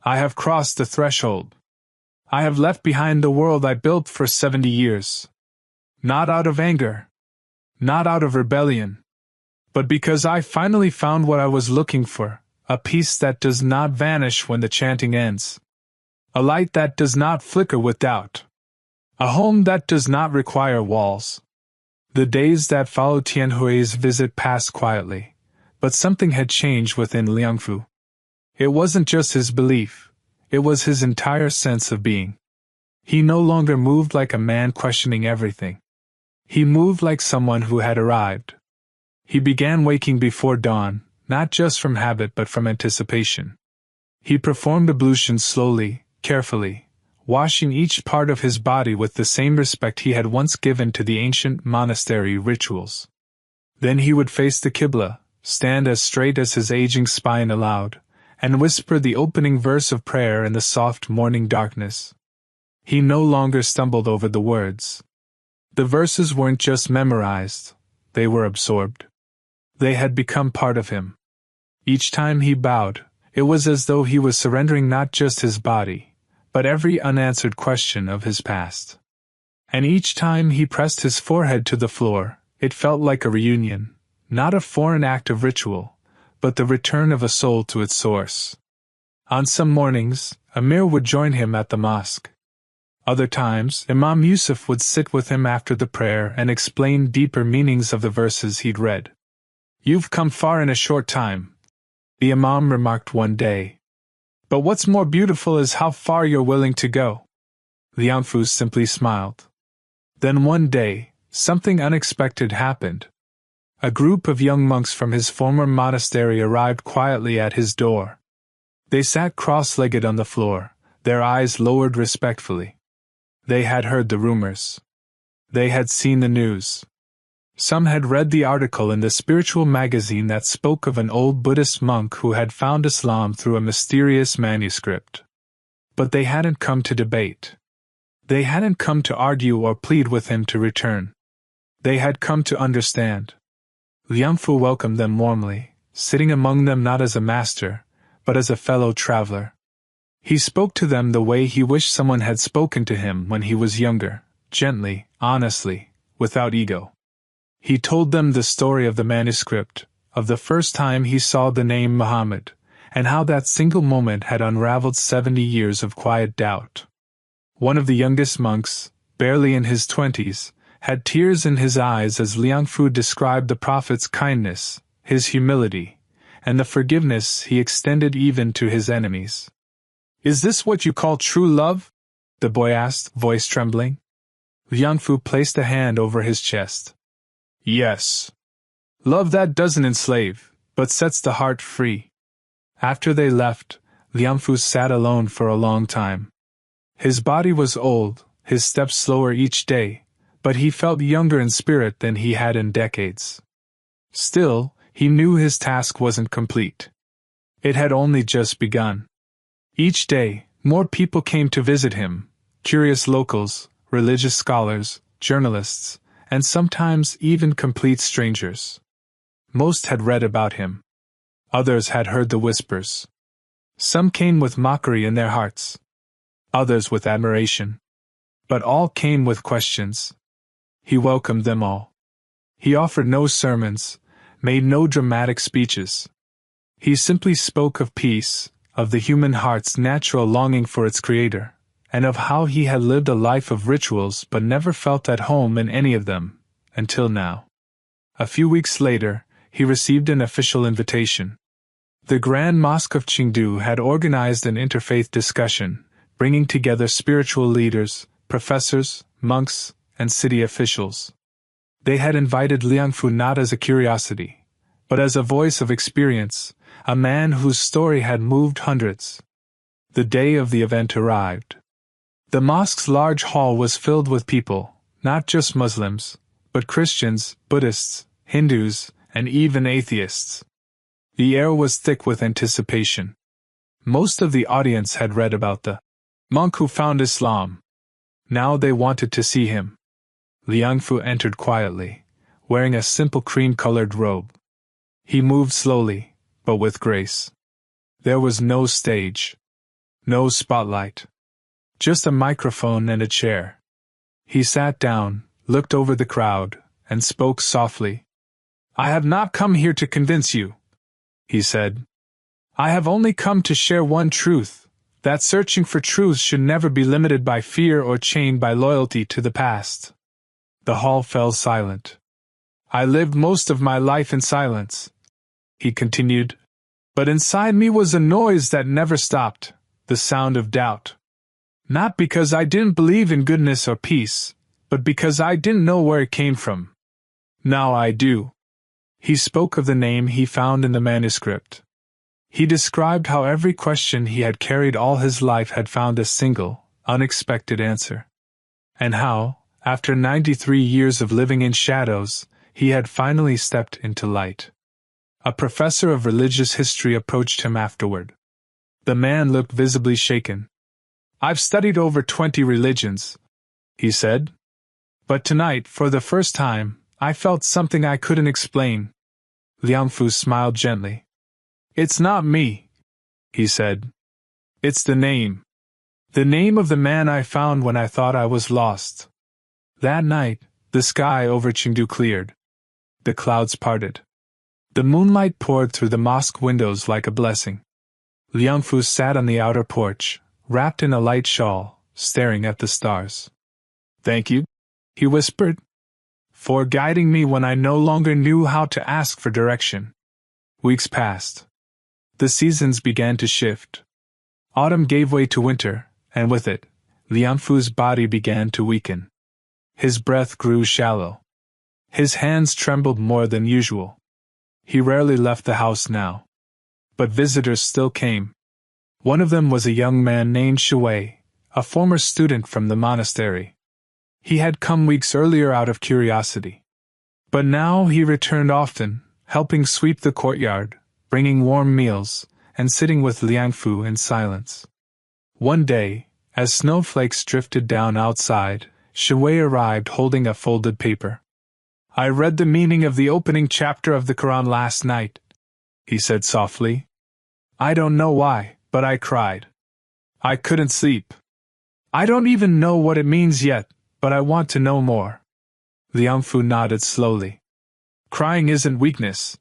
"I have crossed the threshold. I have left behind the world I built for 70 years. Not out of anger. Not out of rebellion. But because I finally found what I was looking for, a peace that does not vanish when the chanting ends. A light that does not flicker with doubt. A home that does not require walls." The days that followed Tianhui's visit passed quietly, but something had changed within Liangfu. It wasn't just his belief, it was his entire sense of being. He no longer moved like a man questioning everything. He moved like someone who had arrived. He began waking before dawn, not just from habit but from anticipation. He performed ablutions slowly, carefully, washing each part of his body with the same respect he had once given to the ancient monastery rituals. Then he would face the Qibla, stand as straight as his aging spine allowed, and whisper the opening verse of prayer in the soft morning darkness. He no longer stumbled over the words. The verses weren't just memorized, they were absorbed. They had become part of him. Each time he bowed, it was as though he was surrendering not just his body, but every unanswered question of his past. And each time he pressed his forehead to the floor, it felt like a reunion, not a foreign act of ritual, but the return of a soul to its source. On some mornings, Amir would join him at the mosque. Other times, Imam Yusuf would sit with him after the prayer and explain deeper meanings of the verses he'd read. "You've come far in a short time," the Imam remarked one day. "But what's more beautiful is how far you're willing to go." Liang Fu simply smiled. Then one day, something unexpected happened. A group of young monks from his former monastery arrived quietly at his door. They sat cross-legged on the floor, their eyes lowered respectfully. They had heard the rumors. They had seen the news. Some had read the article in the spiritual magazine that spoke of an old Buddhist monk who had found Islam through a mysterious manuscript. But they hadn't come to debate. They hadn't come to argue or plead with him to return. They had come to understand. Liang Fu welcomed them warmly, sitting among them not as a master, but as a fellow traveler. He spoke to them the way he wished someone had spoken to him when he was younger, gently, honestly, without ego. He told them the story of the manuscript, of the first time he saw the name Muhammad, and how that single moment had unraveled 70 years of quiet doubt. One of the youngest monks, barely in his 20s, had tears in his eyes as Liang Fu described the Prophet's kindness, his humility, and the forgiveness he extended even to his enemies. "Is this what you call true love?" the boy asked, voice trembling. Liang Fu placed a hand over his chest. "Yes. Love that doesn't enslave, but sets the heart free." After they left, Liang Fu sat alone for a long time. His body was old, his steps slower each day, but he felt younger in spirit than he had in decades. Still, he knew his task wasn't complete. It had only just begun. Each day, more people came to visit him, curious locals, religious scholars, journalists, and sometimes even complete strangers. Most had read about him. Others had heard the whispers. Some came with mockery in their hearts. Others with admiration. But all came with questions. He welcomed them all. He offered no sermons, made no dramatic speeches. He simply spoke of peace, of the human heart's natural longing for its creator, and of how he had lived a life of rituals but never felt at home in any of them, until now. A few weeks later, he received an official invitation. The Grand Mosque of Qingdu had organized an interfaith discussion, bringing together spiritual leaders, professors, monks, and city officials. They had invited Liang Fu not as a curiosity, but as a voice of experience, a man whose story had moved hundreds. The day of the event arrived. The mosque's large hall was filled with people, not just Muslims, but Christians, Buddhists, Hindus, and even atheists. The air was thick with anticipation. Most of the audience had read about the monk who found Islam. Now they wanted to see him. Liang Fu entered quietly, wearing a simple cream-colored robe. He moved slowly, but with grace. There was no stage. No spotlight. Just a microphone and a chair. He sat down, looked over the crowd, and spoke softly. "I have not come here to convince you," he said. "I have only come to share one truth, that searching for truth should never be limited by fear or chained by loyalty to the past." The hall fell silent. "I lived most of my life in silence," he continued, "but inside me was a noise that never stopped, the sound of doubt. Not because I didn't believe in goodness or peace, but because I didn't know where it came from. Now I do." He spoke of the name he found in the manuscript. He described how every question he had carried all his life had found a single, unexpected answer. And how, after 93 years of living in shadows, he had finally stepped into light. A professor of religious history approached him afterward. The man looked visibly shaken. "I've studied over 20 religions," he said. "But tonight, for the first time, I felt something I couldn't explain." Liang Fu smiled gently. "It's not me," he said. "It's the name. The name of the man I found when I thought I was lost." That night, the sky over Chengdu cleared. The clouds parted. The moonlight poured through the mosque windows like a blessing. Liang Fu sat on the outer porch, wrapped in a light shawl, staring at the stars. "Thank you," he whispered, "for guiding me when I no longer knew how to ask for direction." Weeks passed. The seasons began to shift. Autumn gave way to winter, and with it, Liang Fu's body began to weaken. His breath grew shallow. His hands trembled more than usual. He rarely left the house now. But visitors still came. One of them was a young man named Shui, a former student from the monastery. He had come weeks earlier out of curiosity. But now he returned often, helping sweep the courtyard, bringing warm meals, and sitting with Liang Fu in silence. One day, as snowflakes drifted down outside, Shui arrived holding a folded paper. "I read the meaning of the opening chapter of the Qur'an last night," he said softly. "I don't know why, but I cried. I couldn't sleep. I don't even know what it means yet, but I want to know more." Liang Fu nodded slowly. "Crying isn't weakness,"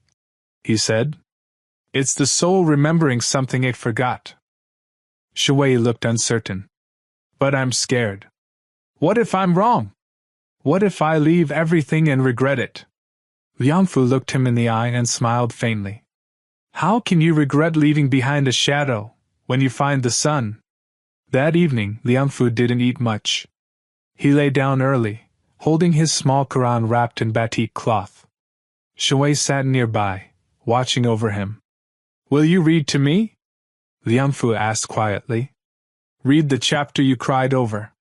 he said. "It's the soul remembering something it forgot." Shui looked uncertain. "But I'm scared. What if I'm wrong? What if I leave everything and regret it?" Liang Fu looked him in the eye and smiled faintly. "How can you regret leaving behind a shadow, when you find the sun?" That evening, Liang Fu didn't eat much. He lay down early, holding his small Qur'an wrapped in batik cloth. Shui sat nearby, watching over him. "Will you read to me?" Liang Fu asked quietly. "Read the chapter you cried over."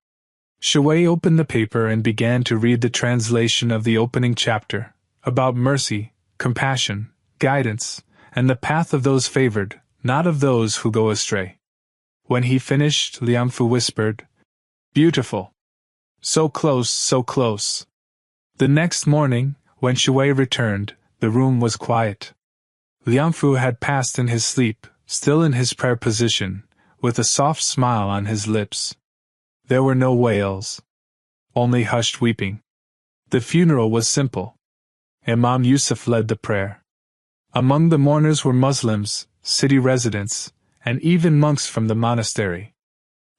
Shui opened the paper and began to read the translation of the opening chapter, about mercy, compassion, guidance, and the path of those favored, not of those who go astray. When he finished, Liang Fu whispered, "Beautiful. So close, so close." The next morning, when Shui returned, the room was quiet. Liang Fu had passed in his sleep, still in his prayer position, with a soft smile on his lips. There were no wails. Only hushed weeping. The funeral was simple. Imam Yusuf led the prayer. Among the mourners were Muslims, city residents, and even monks from the monastery.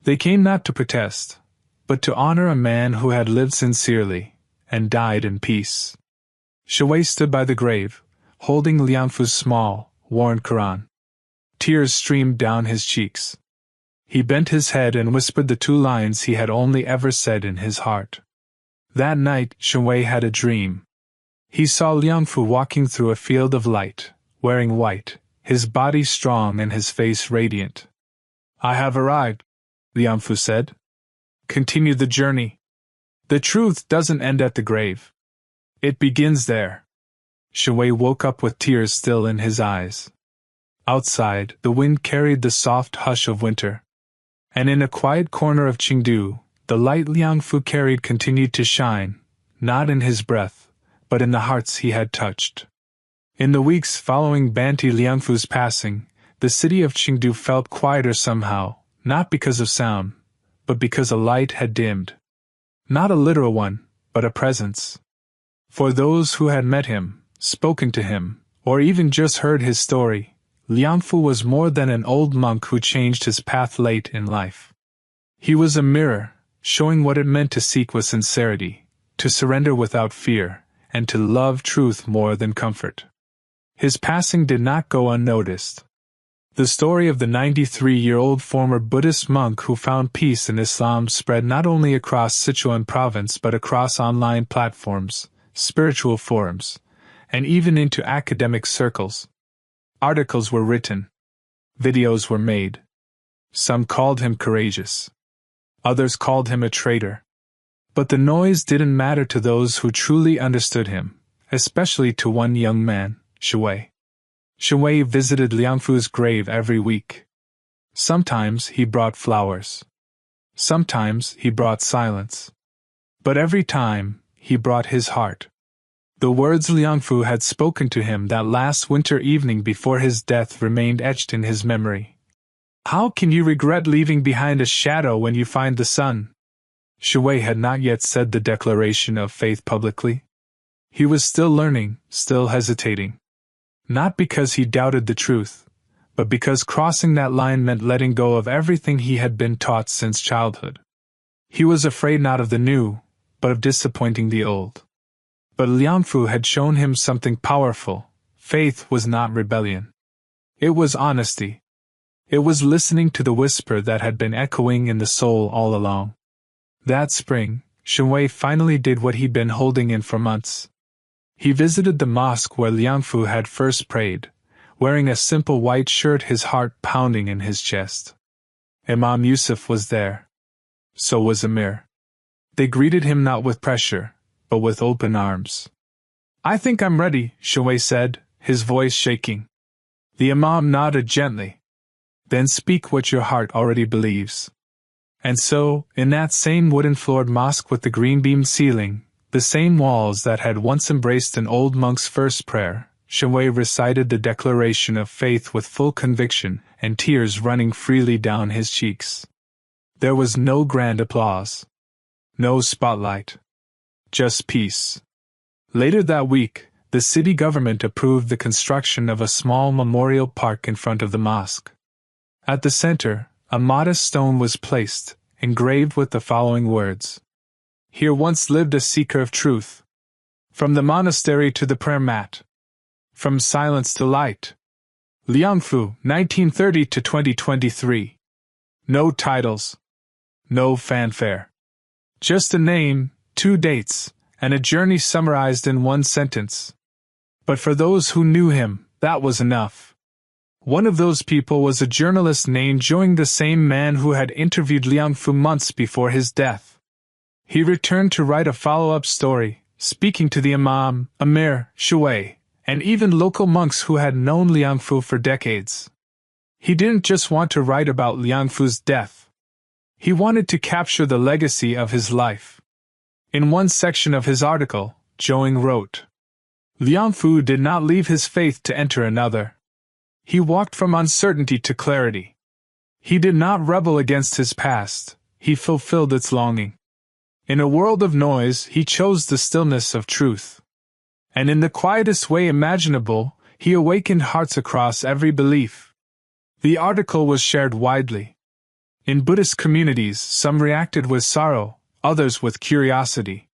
They came not to protest, but to honor a man who had lived sincerely, and died in peace. Shui stood by the grave, holding Liang Fu's small, worn Qur'an. Tears streamed down his cheeks. He bent his head and whispered the 2 lines he had only ever said in his heart. That night, Shui had a dream. He saw Liang Fu walking through a field of light, wearing white, his body strong and his face radiant. "I have arrived," Liang Fu said. "Continue the journey. The truth doesn't end at the grave. It begins there." Shui woke up with tears still in his eyes. Outside, the wind carried the soft hush of winter. And in a quiet corner of Chengdu, the light Liang Fu carried continued to shine, not in his breath, but in the hearts he had touched. In the weeks following Banti Liang Fu's passing, the city of Chengdu felt quieter somehow, not because of sound, but because a light had dimmed. Not a literal one, but a presence. For those who had met him, spoken to him, or even just heard his story, Liang Fu was more than an old monk who changed his path late in life. He was a mirror, showing what it meant to seek with sincerity, to surrender without fear, and to love truth more than comfort. His passing did not go unnoticed. The story of the 93-year-old former Buddhist monk who found peace in Islam spread not only across Sichuan province but across online platforms, spiritual forums, and even into academic circles. Articles were written. Videos were made. Some called him courageous. Others called him a traitor. But the noise didn't matter to those who truly understood him, especially to one young man, Shui. Shui visited Liang Fu's grave every week. Sometimes he brought flowers. Sometimes he brought silence. But every time, he brought his heart. The words Liang Fu had spoken to him that last winter evening before his death remained etched in his memory. "How can you regret leaving behind a shadow when you find the sun?" Shui had not yet said the declaration of faith publicly. He was still learning, still hesitating. not because he doubted the truth, but because crossing that line meant letting go of everything he had been taught since childhood. He was afraid not of the new, but of disappointing the old. But Liangfu had shown him something powerful. Faith was not rebellion. It was honesty. It was listening to the whisper that had been echoing in the soul all along. That spring, Shenwei finally did what he'd been holding in for months. He visited the mosque where Liangfu had first prayed, wearing a simple white shirt, his heart pounding in his chest. Imam Yusuf was there. So was Amir. They greeted him not with pressure, but with open arms. "I think I'm ready," Shenwei said, his voice shaking. The Imam nodded gently. "Then speak what your heart already believes." And so, in that same wooden-floored mosque with the green-beamed ceiling, the same walls that had once embraced an old monk's first prayer, Shenwei recited the declaration of faith with full conviction and tears running freely down his cheeks. There was no grand applause. No spotlight. Just peace. Later that week, the city government approved the construction of a small memorial park in front of the mosque. At the center, a modest stone was placed, engraved with the following words: "Here once lived a seeker of truth. From the monastery to the prayer mat. From silence to light. Liangfu, 1930 to 2023. No titles. No fanfare. Just a name, 2 dates, and a journey summarized in 1 sentence. But for those who knew him, that was enough." One of those people was a journalist named Zhong, the same man who had interviewed Liangfu months before his death. He returned to write a follow-up story, speaking to the Imam, Amir, Shuwei, and even local monks who had known Liangfu for decades. He didn't just want to write about Liangfu's death. He wanted to capture the legacy of his life. In one section of his article, Zhong wrote, "Liangfu did not leave his faith to enter another. He walked from uncertainty to clarity. He did not rebel against his past, he fulfilled its longing. In a world of noise, he chose the stillness of truth. And in the quietest way imaginable, he awakened hearts across every belief." The article was shared widely. In Buddhist communities, some reacted with sorrow, others with curiosity.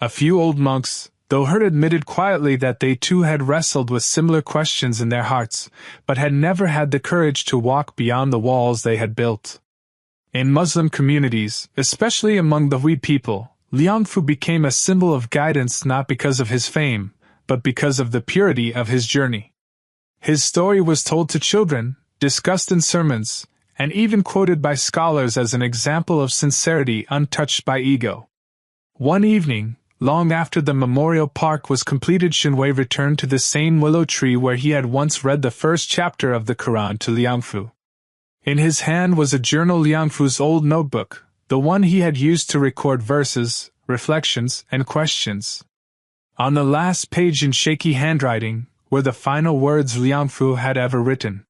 A few old monks, though hurt, admitted quietly that they too had wrestled with similar questions in their hearts, but had never had the courage to walk beyond the walls they had built. In Muslim communities, especially among the Hui people, Liangfu became a symbol of guidance not because of his fame, but because of the purity of his journey. His story was told to children, discussed in sermons, and even quoted by scholars as an example of sincerity untouched by ego. One evening, long after the memorial park was completed, Shenwei returned to the same willow tree where he had once read the first chapter of the Qur'an to Liangfu. In his hand was a journal, Liangfu's old notebook, the one he had used to record verses, reflections, and questions. On the last page, in shaky handwriting, were the final words Liangfu had ever written.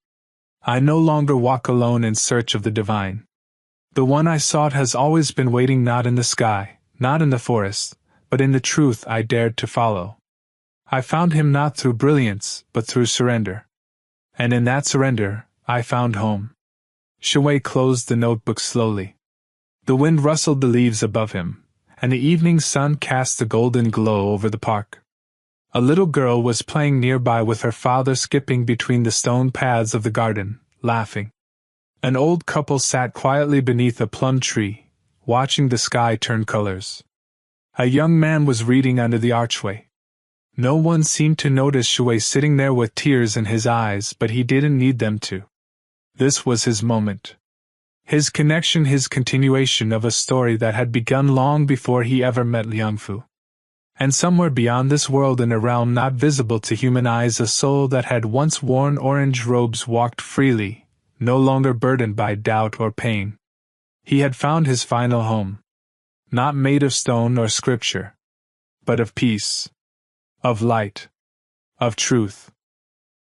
"I no longer walk alone in search of the divine. The one I sought has always been waiting, not in the sky, not in the forest, but in the truth I dared to follow. I found him not through brilliance, but through surrender. And in that surrender, I found home." Shenwei closed the notebook slowly. The wind rustled the leaves above him, and the evening sun cast a golden glow over the park. A little girl was playing nearby with her father, skipping between the stone paths of the garden, laughing. An old couple sat quietly beneath a plum tree, watching the sky turn colors. A young man was reading under the archway. No one seemed to notice Shuwei sitting there with tears in his eyes, but he didn't need them to. This was his moment. His connection, his continuation of a story that had begun long before he ever met Liangfu. And somewhere beyond this world, in a realm not visible to human eyes, a soul that had once worn orange robes walked freely, no longer burdened by doubt or pain. He had found his final home. Not made of stone or scripture, but of peace, of light, of truth.